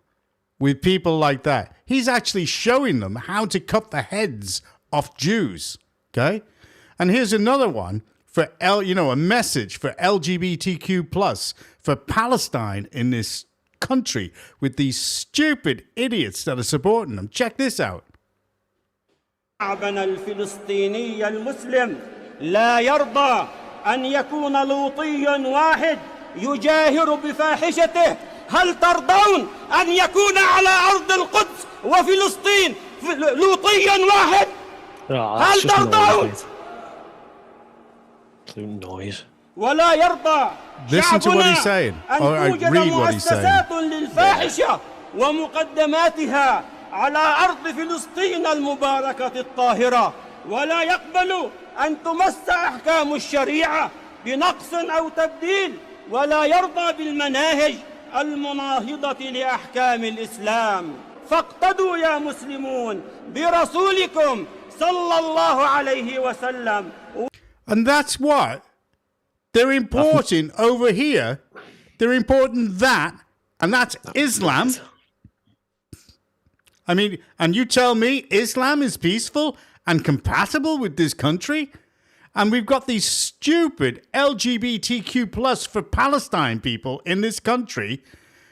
with people like that? He's actually showing them how to cut the heads off Jews. Okay? And here's another one for a message for LGBTQ plus for Palestine in this country with these stupid idiots that are supporting them. Check this out. شعبنا الفلسطيني المسلم لا يرضى أن يكون لوطي واحد يجاهر بفاحشته. هل ترضون أن يكون على أرض القدس وفلسطين لوطي واحد؟ هل ترضون؟ Noise. ولا يرضى Listen to what he's saying. أن توجد مؤسسات للفاحشة ومقدماتها على أرض فلسطين المباركة الطاهرة، ولا يقبل أن تمس أحكام الشريعة بنقص أو تبديل، ولا يرضى بالمناهج المناهضة لأحكام الإسلام. فاقتدوا يا مسلمون برسولكم صلى الله عليه وسلم. And that's what they're importing over here. They're importing that, and that's Islam. I mean, and you tell me Islam is peaceful and compatible with this country? And we've got these stupid LGBTQ plus for Palestine people in this country,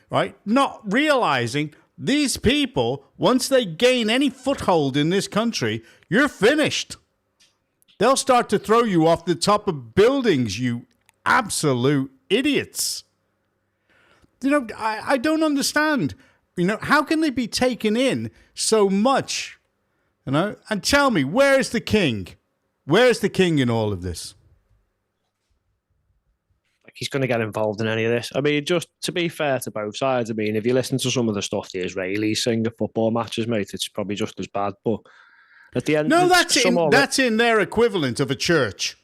right? Not realizing these people, once they gain any foothold in this country, you're finished. They'll start to throw you off the top of buildings, you absolute idiots. You know, I don't understand. You know, how can they be taken in so much? You know, and tell me, where is the king? Where's the king in all of this? Like he's going to get involved in any of this. I mean, just to be fair to both sides, I mean, if you listen to some of the stuff the Israelis sing at football matches, mate, it's probably just as bad. But at the end, no, that's in their equivalent of a church.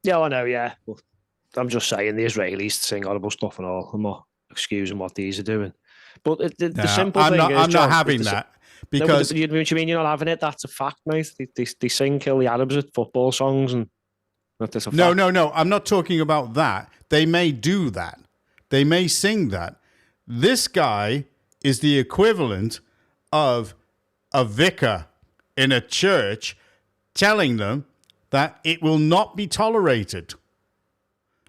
Yeah, I know. Yeah, but I'm just saying the Israelis sing horrible stuff and all. I'm not excusing what these are doing. But the simple thing is, I'm John, not having that. Because you mean you're not having it? That's a fact, mate. They sing "Kill the Arabs" at football songs, and that's a fact. No. I'm not talking about that. They may do that. They may sing that. This guy is the equivalent of a vicar in a church telling them that it will not be tolerated.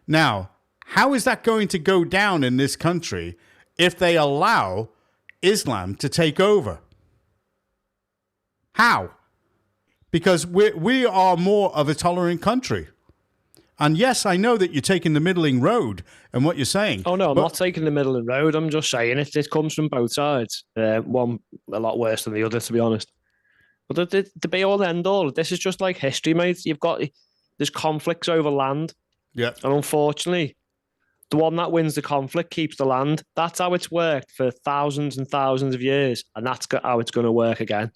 Now, how is that going to go down in this country if they allow Islam to take over? How? Because we are more of a tolerant country. And yes, I know that you're taking the middling road and what you're saying. Oh, no, I'm not taking the middling road. I'm just saying it comes from both sides. One a lot worse than the other, to be honest. But the be all end all, this is just like history, mate. There's conflicts over land. Yeah. And unfortunately, the one that wins the conflict keeps the land. That's how it's worked for thousands and thousands of years. And that's how it's going to work again.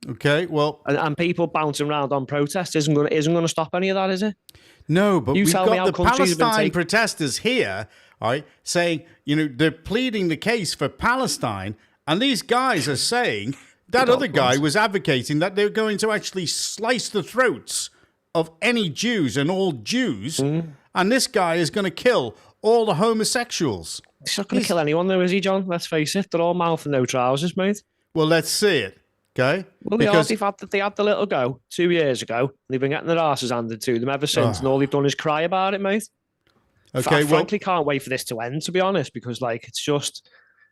Okay, well, and people bouncing around on protests isn't going to stop any of that, is it? No, but we've got the Palestine protesters protesters here, all right, saying, you know, they're pleading the case for Palestine, and these guys are saying that other guy was advocating that they're going to actually slice the throats of any Jews and all Jews, and this guy is going to kill all the homosexuals. He's not going to kill anyone, though, is he, John? Let's face it, they're all mouth and no trousers, mate. Well, let's see it. Okay. Well, they had the little go 2 years ago. They've been getting their asses handed to them ever since, and all they've done is cry about it, mate. Okay, I frankly can't wait for this to end, to be honest, because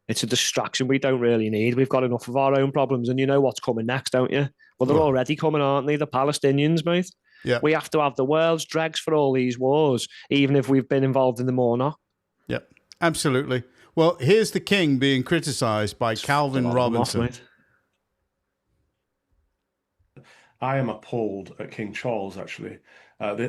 it's a distraction we don't really need. We've got enough of our own problems, and you know what's coming next, don't you? Well, they're already coming, aren't they? The Palestinians, mate. Yeah. We have to have the world's dregs for all these wars, even if we've been involved in them or not. Yep, absolutely. Well, here's the king being criticised by Calvin Robinson. I am appalled at King Charles, actually.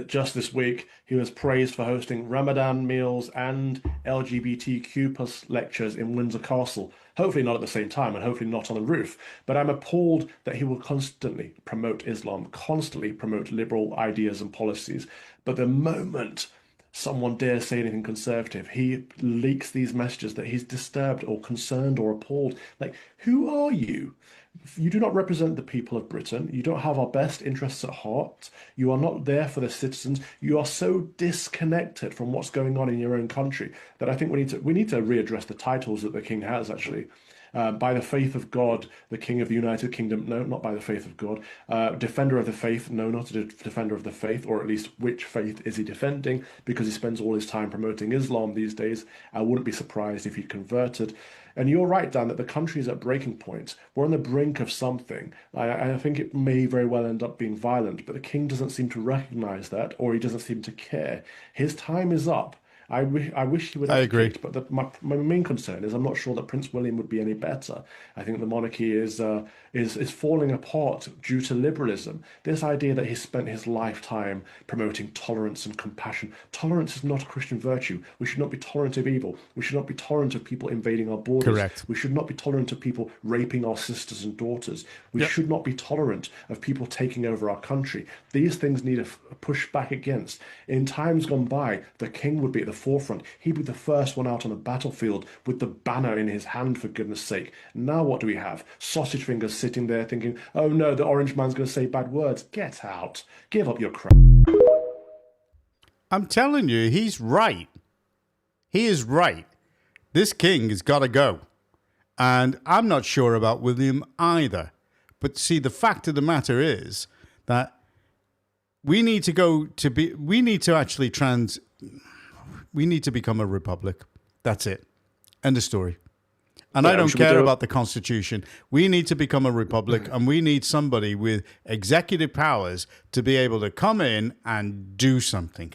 Just this week, he was praised for hosting Ramadan meals and LGBTQ plus lectures in Windsor Castle. Hopefully not at the same time and hopefully not on the roof. But I'm appalled that he will constantly promote Islam, constantly promote liberal ideas and policies. But the moment someone dares say anything conservative, he leaks these messages that he's disturbed or concerned or appalled. Like, who are you? You do not represent the people of Britain. You don't have our best interests at heart. You are not there for the citizens. You are so disconnected from what's going on in your own country that I think we need to readdress the titles that the king has, actually. By the faith of God, the King of the United Kingdom. No, not by the faith of God. Defender of the faith. No, not a defender of the faith, or at least which faith is he defending? Because he spends all his time promoting Islam these days. I wouldn't be surprised if he converted. And you're right, Dan, that the country is at breaking point. We're on the brink of something. I think it may very well end up being violent, but the king doesn't seem to recognise that, or he doesn't seem to care. His time is up. I wish he would. I agree. But my main concern is I'm not sure that Prince William would be any better. I think the monarchy is falling apart due to liberalism. This idea that he spent his lifetime promoting tolerance and compassion. Tolerance is not a Christian virtue. We should not be tolerant of evil. We should not be tolerant of people invading our borders. Correct. We should not be tolerant of people raping our sisters and daughters. We should not be tolerant of people taking over our country. These things need a push back against. In times gone by, the king would be at the forefront. He'd be the first one out on the battlefield with the banner in his hand, for goodness sake. Now what do we have? Sausage fingers sitting there thinking, oh no, the orange man's going to say bad words. Get out. Give up your crap. I'm telling you, he's right. He is right. This king has got to go. And I'm not sure about William either. But see, the fact of the matter is that we need to become a republic. That's it. End of story. And I don't care about the Constitution. We need to become a republic, and we need somebody with executive powers to be able to come in and do something.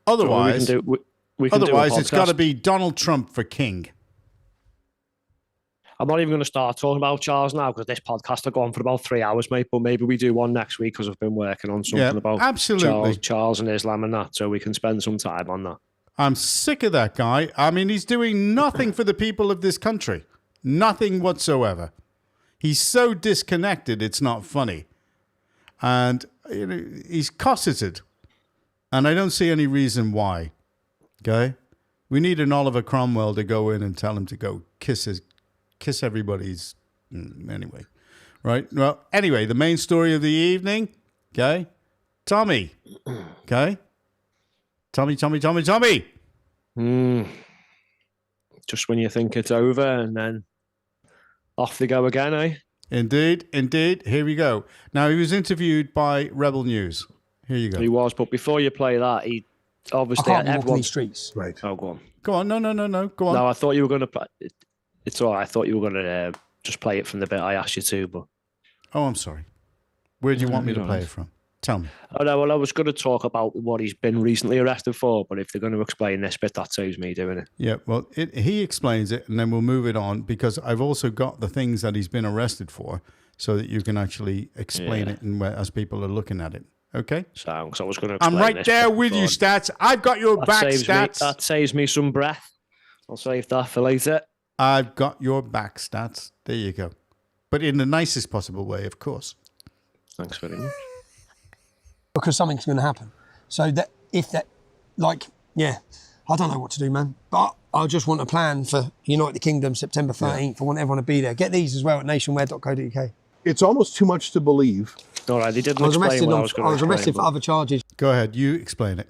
Otherwise, it's got to be Donald Trump for king. I'm not even going to start talking about Charles now because this podcast will go on for about 3 hours, mate. But maybe we do one next week because I've been working on something about Charles and Islam and that, so we can spend some time on that. I'm sick of that guy. I mean, he's doing nothing for the people of this country. Nothing whatsoever. He's so disconnected, it's not funny. And he's cosseted. And I don't see any reason why. Okay? We need an Oliver Cromwell to go in and tell him to go kiss everybody's... Anyway. Right? Well, anyway, the main story of the evening. Okay? Tommy. Okay? Tommy. Just when you think it's over and then off they go again, eh? Indeed. Here we go. Now, he was interviewed by Rebel News. Here you go. He was, but before you play that, he obviously... I can't walk these streets. Right. Oh, go on. Go on. No. Go on. No, I thought you were going to play... It's all right. I thought you were going to just play it from the bit I asked you to, but... Oh, I'm sorry. Where do you want me to play it from? Tell me. Oh, no, well, I was going to talk about what he's been recently arrested for, but if they're going to explain this bit, that saves me doing it. Yeah, well, he explains it, and then we'll move it on, because I've also got the things that he's been arrested for, so that you can actually explain it as people are looking at it. Okay? So I was going to explain I'm right there with you, Stats. I've got your back, Stats. That saves me some breath. I'll save that for later. I've got your back, Stats. There you go. But in the nicest possible way, of course. Thanks very much. Because something's going to happen. So that I don't know what to do, man. But I just want a plan for United Kingdom, September 13th. I want everyone to be there. Get these as well at nationware.co.uk. It's almost too much to believe. All right, they didn't explain what I was going to explain. I was arrested for other charges. Go ahead, you explain it.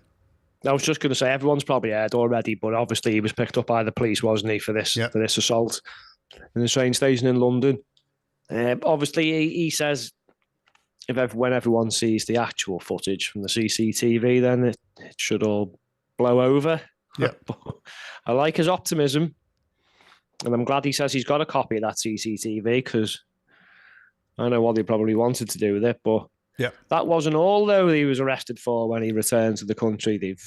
I was just going to say, everyone's probably heard already, but obviously he was picked up by the police, wasn't he, for this assault in the train station in London. Obviously, he says when everyone sees the actual footage from the CCTV, then it should all blow over. Yeah. I like his optimism, and I'm glad he says he's got a copy of that CCTV, because I know what they probably wanted to do with it, but that wasn't all, though, he was arrested for when he returned to the country. They've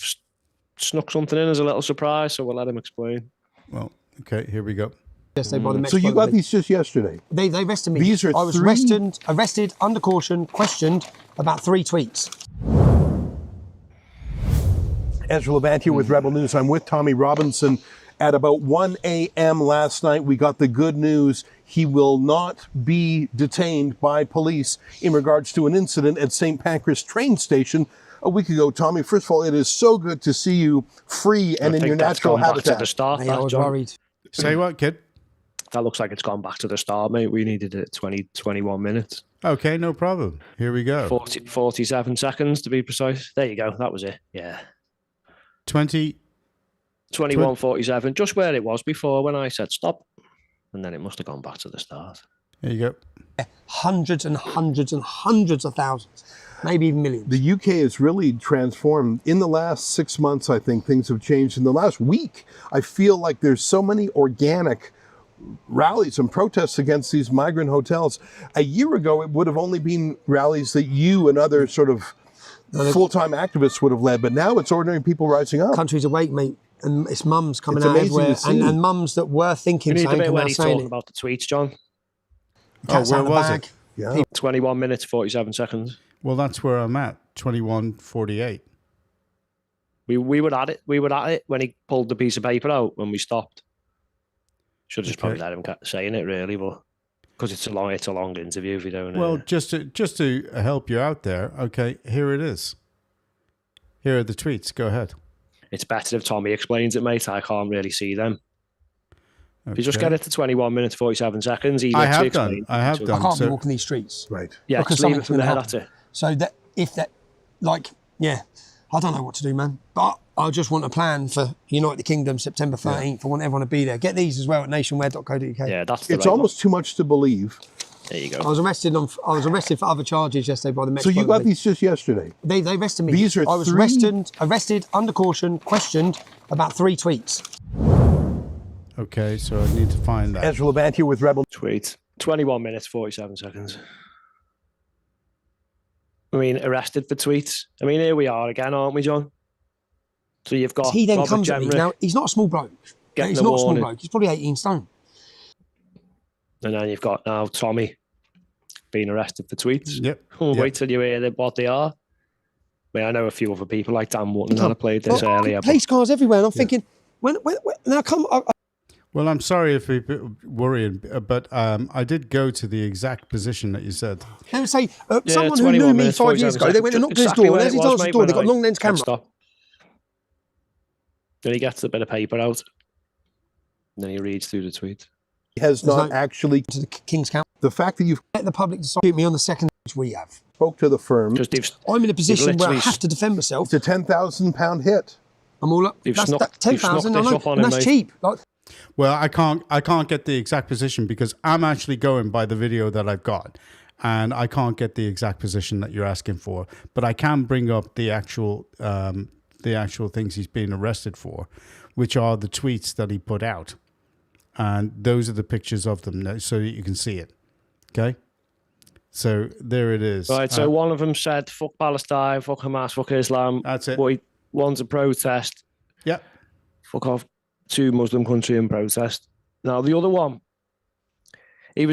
snuck something in as a little surprise, so we'll let him explain. Well, okay, here we go. Yes, they So you got these just yesterday? They arrested me. These are I was arrested under caution, questioned about 3 tweets. Ezra Levant here with Rebel News. I'm with Tommy Robinson. At about 1 a.m. last night, we got the good news. He will not be detained by police in regards to an incident at St. Pancras train station a week ago. Tommy, first of all, it is so good to see you free and in your natural habitat. Back to the start, I was worried. Say what, kid? That looks like it's gone back to the start, mate. We needed it 21 minutes. Okay, no problem. Here we go. 47 seconds to be precise. There you go. That was it. Yeah. 21:47, just where it was before when I said stop. And then it must have gone back to the start. There you go. Hundreds and hundreds and hundreds of thousands, maybe even millions. The UK has really transformed. In the last 6 months, I think things have changed. In the last week, I feel like there's so many organic rallies and protests against these migrant hotels. A year ago, it would have only been rallies that you and other sort of full-time activists would have led, but now it's ordinary people rising up. Country's awake, mate, and it's mums coming It's out amazing everywhere, to see. and mums that were thinking You need a something bit and when now he's saying talking it. about the tweets, John. Cat's out of the bag. Yeah. 21 minutes, 47 seconds. Well, that's where I'm at. 21:48. We were at it. We were at it when he pulled the piece of paper out when we stopped. Should have just probably let him saying it, really, but because it's a long interview if you don't. Well, just to help you out there, okay, here it is. Here are the tweets. Go ahead. It's better if Tommy explains it, mate. I can't really see them. If you just Okay. get it to 21 minutes, 47 seconds, he I literally have done. explains I have it. done. I can't So- be walking these streets. Right. Yeah, Because just leave something's it from gonna there, happen. that's it. So that if that, like, yeah, I don't know what to do, man. But I just want a plan for United Kingdom, September 13th. I want everyone to be there. Get these as well at nationware.co.uk. Yeah, that's the It's right almost too much to believe. There you I go. was arrested for other charges yesterday by the So Metropolitan you got Police. these just yesterday? They arrested me. These are I was three- arrested under caution, questioned about 3 tweets. Okay, so I need to find that. Ezra Levant here with Rebel. Tweet. 21 minutes, 47 seconds. I mean, arrested for tweets. I mean, here we are again, aren't we, John? So you've got He then Robert comes at me. Jenrick Now, he's not a small bloke. getting He's the not a small warning. bloke. He's probably 18 stone. And then you've got now Tommy being arrested for tweets. Yep. We'll Yep. wait till you hear what they are. I mean, I know a few other people like Dan Wotton that I played this earlier. but- Police cars everywhere, and I'm thinking, when now come. Well, I'm sorry if you're worrying, but I did go to the exact position that you said. They would say, Yeah, someone who 21 knew me minutes, 5 years 47 ago, they went and knocked at his exactly door, and where as it he was, answers the mate, door, when they got I long lens hit camera. stop. Then he gets a bit of paper out. And then he reads through the tweet. Has not actually to the King's Council. The fact that you've Let the public decide me on the second which we have. spoke to the firm, Because they've, I'm in a position where I literally have to defend myself. it's a £10,000 hit. I'm all up. They've That's snuck- that, 10,000, I they've snuck know, this up on and him, that's mate. cheap. Like, Well, I can't get the exact position because I'm actually going by the video that I've got, and I can't get the exact position that you're asking for. But I can bring up the actual things he's being arrested for, which are the tweets that he put out, and those are the pictures of them, so that you can see it. Okay, so there it is. Right, so one of them said, fuck Palestine, fuck Hamas, fuck Islam. That's it. One's a protest. Yep. Fuck off to Muslim country and protest. Now, the other one, he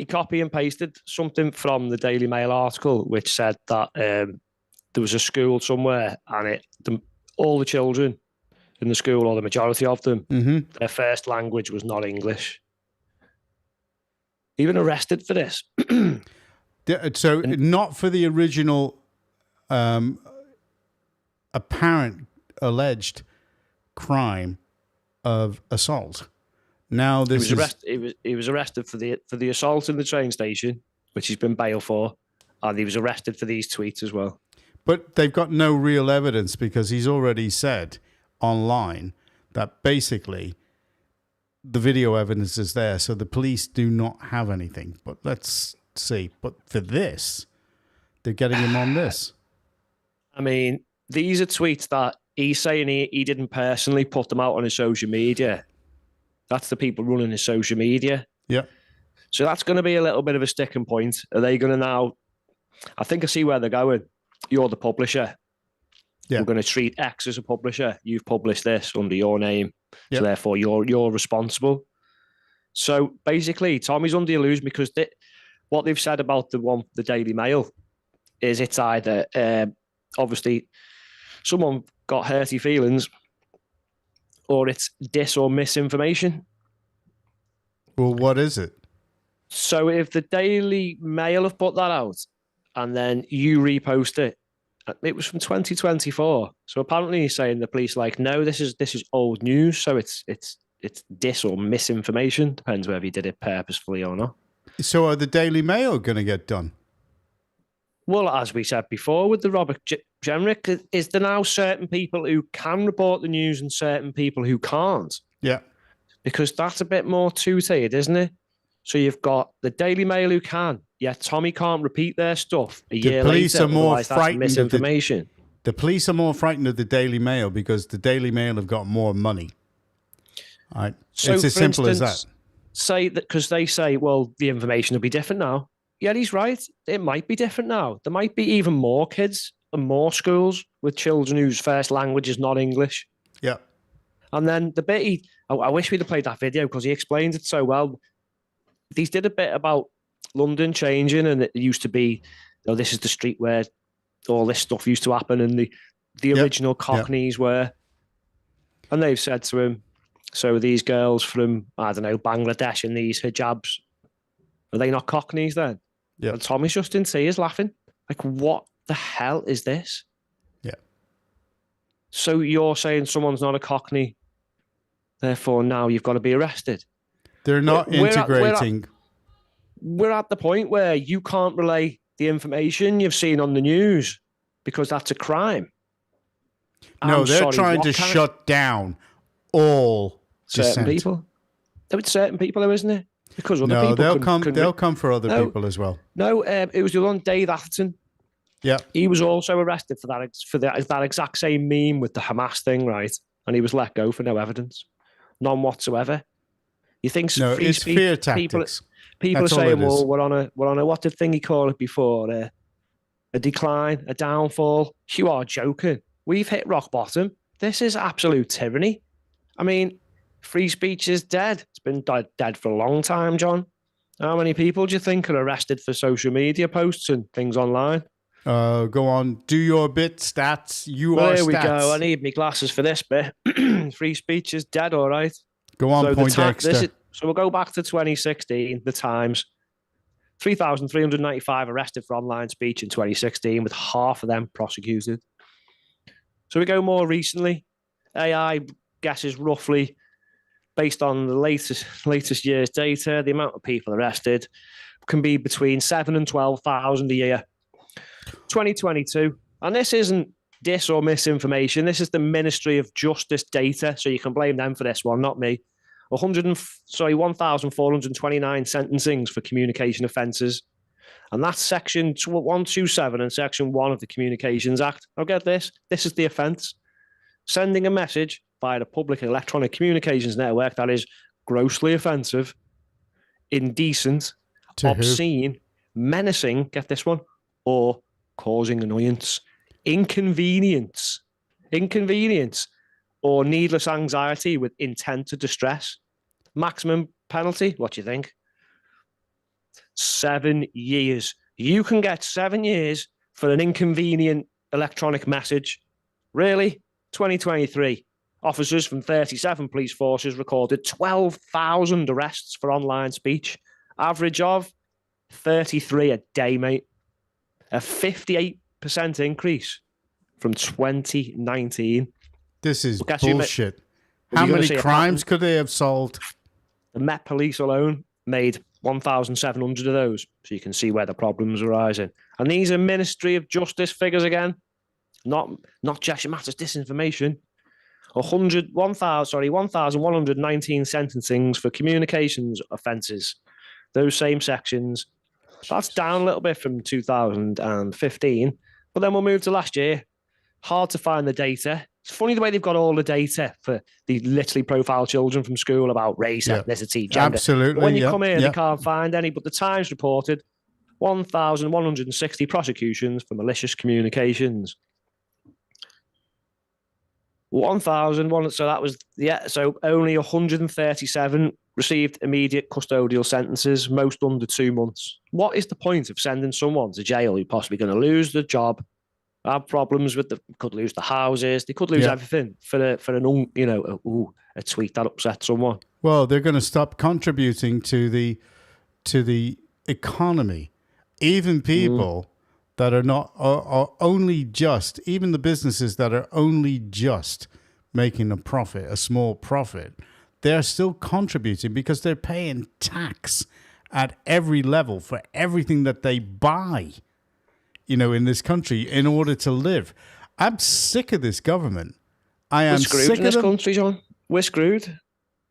copy and pasted something from the Daily Mail article, which said that there was a school somewhere and all the children in the school, or the majority of them, their first language was not English. Even arrested for this. So not for the original apparent alleged crime of assault. Now this he was arrested for the assault in the train station, which he's been bailed for, and he was arrested for these tweets as well. But they've got no real evidence because he's already said online that basically the video evidence is there, so the police do not have anything. But let's see. But for this, they're getting him on this. I mean, these are tweets that he's saying he didn't personally put them out on his social media. That's the people running his social media. Yeah. So that's going to be a little bit of a sticking point. Are they going to now... I think I see where they're going. You're the publisher. Yeah. We're going to treat X as a publisher. You've published this under your name. Yep. So therefore, you're responsible. So basically, Tommy's under the illusion because what they've said about the Daily Mail is it's either... obviously, someone got hurty feelings, or it's dis or misinformation. Well, what is it? So if the Daily Mail have put that out, and then you repost it, It was from 2024. So apparently he's saying the police like, no, this is old news. So it's dis or misinformation. Depends whether he did it purposefully or not. So are the Daily Mail going to get done? Well, as we said before with the Robert Jenrick, is there now certain people who can report the news and certain people who can't? Yeah. Because that's a bit more two-tiered, isn't it? So you've got the Daily Mail who can, yet Tommy can't repeat their stuff a year police later. are more Otherwise, that's frightened of misinformation. The police are more frightened of the Daily Mail because the Daily Mail have got more money. All right. So it's as for simple as instance, that. Say that because they say, well, the information will be different now. Yeah, he's right. It might be different now. There might be even more kids and more schools with children whose first language is not English. Yeah. And then the bit I wish we'd have played that video because he explains it so well. These did a bit about London changing, and it used to be, this is the street where all this stuff used to happen, and the original Cockneys were. And they've said to him, so these girls from, I don't know, Bangladesh and these hijabs, are they not Cockneys then? Yeah. And Tommy's just in tears laughing. Like, what the hell is this? Yeah. So you're saying someone's not a Cockney, therefore now you've got to be arrested. They're not integrating. We're at the point where you can't relay the information you've seen on the news because that's a crime. No, I'm they're sorry, trying what to kind of- shut down all certain dissent. people. It's certain people, though, isn't it? Because other people they'll come for other people as well. No, it was the one Dave Atherton. Yeah, he was also arrested for that exact same meme with the Hamas thing, right? And he was let go for no evidence, none whatsoever. You think No, free it's speech, fear tactics. People are That's all saying, it is. "Well, we're on a what did Thingy call it before? A decline, a downfall." You are joking. We've hit rock bottom. This is absolute tyranny. I mean, free speech is dead. It's been dead for a long time, John. How many people do you think are arrested for social media posts and things online? Go on, do your bit, stats. Well, are there we stats. go. I need my glasses for this bit. Free speech is dead, all right. Go on, Poindexter. So we'll go back to 2016, the Times. 3,395 arrested for online speech in 2016, with half of them prosecuted. So we go more recently. AI guesses roughly, based on the latest year's data, the amount of people arrested can be between 7,000 and 12,000 a year. 2022, and this isn't dis or misinformation. This is the Ministry of Justice data, so you can blame them for this one, not me. 1,429 sentencings for communication offences, and that's section 127 and section 1 of the Communications Act. Now get this: this is the offence: sending a message via the public electronic communications network that is grossly offensive, indecent, obscene, menacing. Get this one, or causing annoyance, inconvenience, or needless anxiety with intent to distress. Maximum penalty, what do you think? 7 years. You can get 7 years for an inconvenient electronic message. Really? 2023. Officers from 37 police forces recorded 12,000 arrests for online speech. Average of 33 a day, mate. A 58% increase from 2019. This is bullshit. How many crimes could they have solved? The Met Police alone made 1,700 of those, so you can see where the problems are rising. And these are Ministry of Justice figures again, not Cheshire Matters disinformation. 1,119 sentencings for communications offences. Those same sections. That's down a little bit from 2015, but then we'll move to last year. Hard to find the data. It's funny the way they've got all the data for the literally profile children from school about race, ethnicity, gender. Absolutely. But when you come here, they can't find any. But the Times reported 1,160 prosecutions for malicious communications. 1,001. So that was, so only 137 received immediate custodial sentences, most under 2 months. What is the point of sending someone to jail who's possibly going to lose the job, have problems with could lose the houses, they could lose everything for a tweet that upset someone? Well, they're going to stop contributing to the economy. Even people that are only just, even the businesses that are only just making a profit, a small profit, they're still contributing because they're paying tax at every level for everything that they buy, in this country in order to live. I'm sick of this government. We're screwed in this country, John. We're screwed.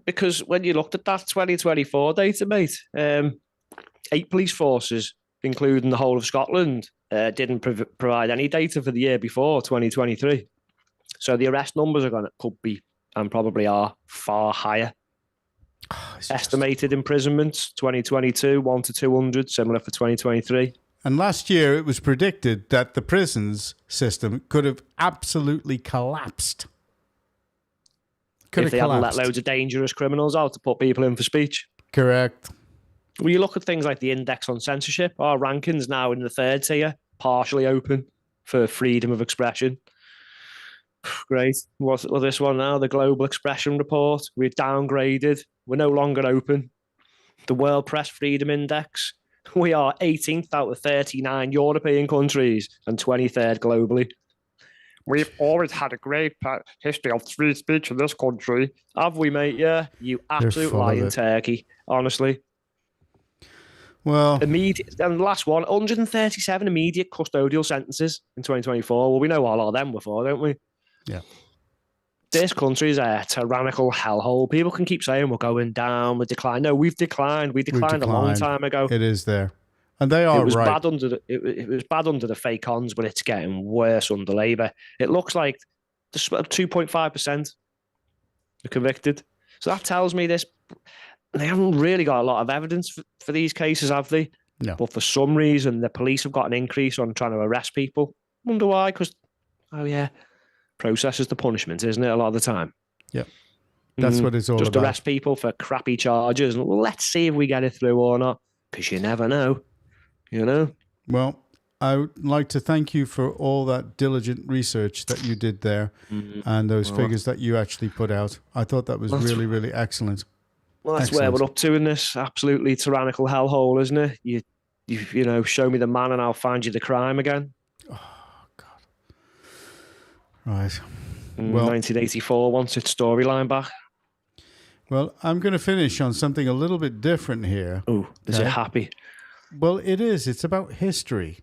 Because when you looked at that 2024 data, mate, 8 police forces, including the whole of Scotland, didn't provide any data for the year before, 2023. So the arrest numbers could be, and probably are, far higher. Estimated imprisonments, 2022, 1 to 200, similar for 2023. And last year, it was predicted that the prisons system could have absolutely collapsed. If they hadn't let loads of dangerous criminals out to put people in for speech. Correct. Well, you look at things like the index on censorship. Our ranking's now in the 3rd tier, partially open for freedom of expression. Great. What's this one now? The Global Expression Report. We're downgraded. We're no longer open. The World Press Freedom Index. We are 18th out of 39 European countries and 23rd globally. We've always had a great history of free speech in this country. Have we, mate? Yeah. You absolute lying turkey, honestly. Well, and the last one, 137 immediate custodial sentences in 2024. Well, we know what a lot of them were for, don't we? Yeah. This country is a tyrannical hellhole. People can keep saying we're going down, we're declining. No, we've declined. We declined a long time ago. It is there. And they are right. It was bad under the fake cons, but it's getting worse under Labour. It looks like 2.5% are convicted. So that tells me they haven't really got a lot of evidence for these cases, have they? No. But for some reason, the police have got an increase on trying to arrest people. Wonder why? Because, process is the punishment, isn't it, a lot of the time? Yep. That's what it's all Just about. arrest people for crappy charges. And let's see if we get it through or not, because you never know. Well, I would like to thank you for all that diligent research that you did there and those figures that you actually put out. I thought that was really, really excellent. Well, that's where we're up to in this absolutely tyrannical hellhole, isn't it? You show me the man and I'll find you the crime again. Oh, God. Right. Well, 1984 wants its storyline back. Well, I'm going to finish on something a little bit different here. Oh, is it happy? Well, it is. It's about history.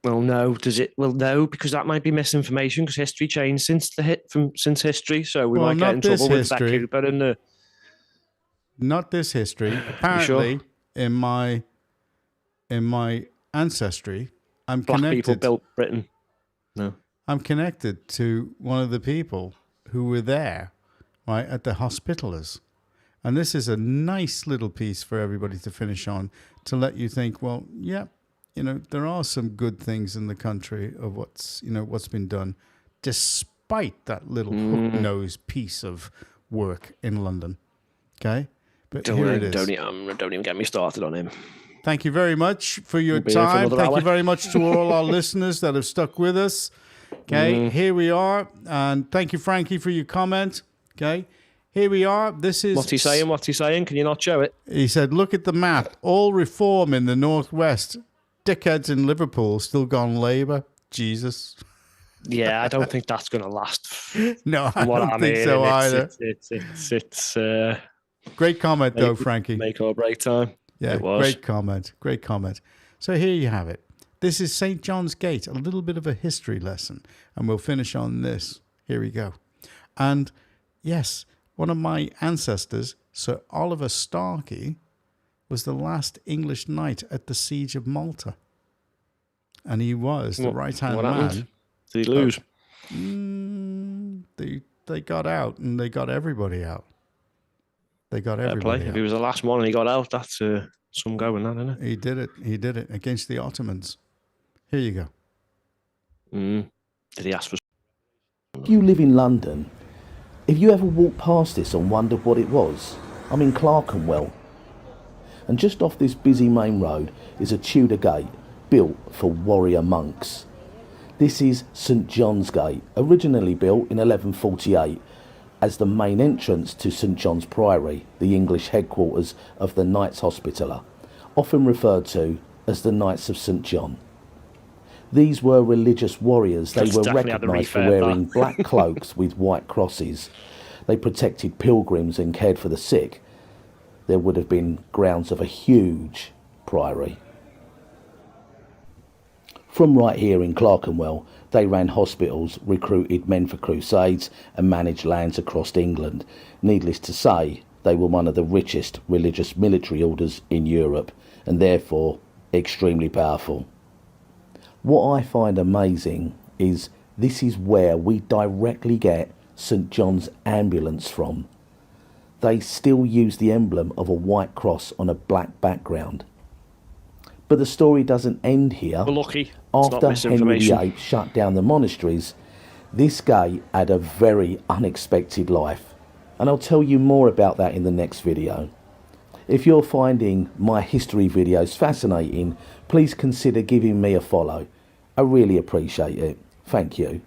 Well, no. Does it? Well, no, because that might be misinformation. Because history changed since history, so we might get in trouble with that Cooper and the. Not this history. Apparently, in my ancestry, I'm Black connected. people built Britain. No, I'm connected to one of the people who were there, right, at the Hospitallers. And this is a nice little piece for everybody to finish on, to let you think, well, yeah, there are some good things in the country of what's been done, despite that little hook-nosed piece of work in London. Okay? But here it is. Don't even get me started on him. Thank you very much for your time. Thank you very much to all our listeners that have stuck with us. Okay, here we are. And thank you, Frankie, for your comment. Okay. Here we are. This is... What's he saying? Can you not show it? He said, look at the map. All reform in the Northwest. Dickheads in Liverpool still gone Labour. Jesus. Yeah, I don't think that's going to last. No, I don't think so either. It's great comment, though, Frankie. Make or break time. Yeah, it was. Great comment. So here you have it. This is St. John's Gate, a little bit of a history lesson. And we'll finish on this. Here we go. And yes... one of my ancestors, Sir Oliver Starkey, was the last English knight at the Siege of Malta. And he was the right-hand man. Did he lose? They got out, and they got everybody out. They got everybody out. If he was the last one and he got out, that's some going on, isn't it? He did it against the Ottomans. Here you go. Did he ask for... If you live in London... if you ever walked past this and wondered what it was, I'm in Clerkenwell. And just off this busy main road is a Tudor gate built for warrior monks. This is St John's Gate, originally built in 1148 as the main entrance to St John's Priory, the English headquarters of the Knights Hospitaller, often referred to as the Knights of St John. These were religious warriors. They Just were definitely had to recognised for refurb wearing that. black cloaks with white crosses. They protected pilgrims and cared for the sick. There would have been grounds of a huge priory. From right here in Clerkenwell, they ran hospitals, recruited men for crusades and managed lands across England. Needless to say, they were one of the richest religious military orders in Europe and therefore extremely powerful. What I find amazing is this is where we directly get St John's Ambulance from. They still use the emblem of a white cross on a black background. But the story doesn't end here. We're lucky. It's not After Henry misinformation. VIII shut down the monasteries, this guy had a very unexpected life. And I'll tell you more about that in the next video. If you're finding my history videos fascinating, please consider giving me a follow. I really appreciate it. Thank you.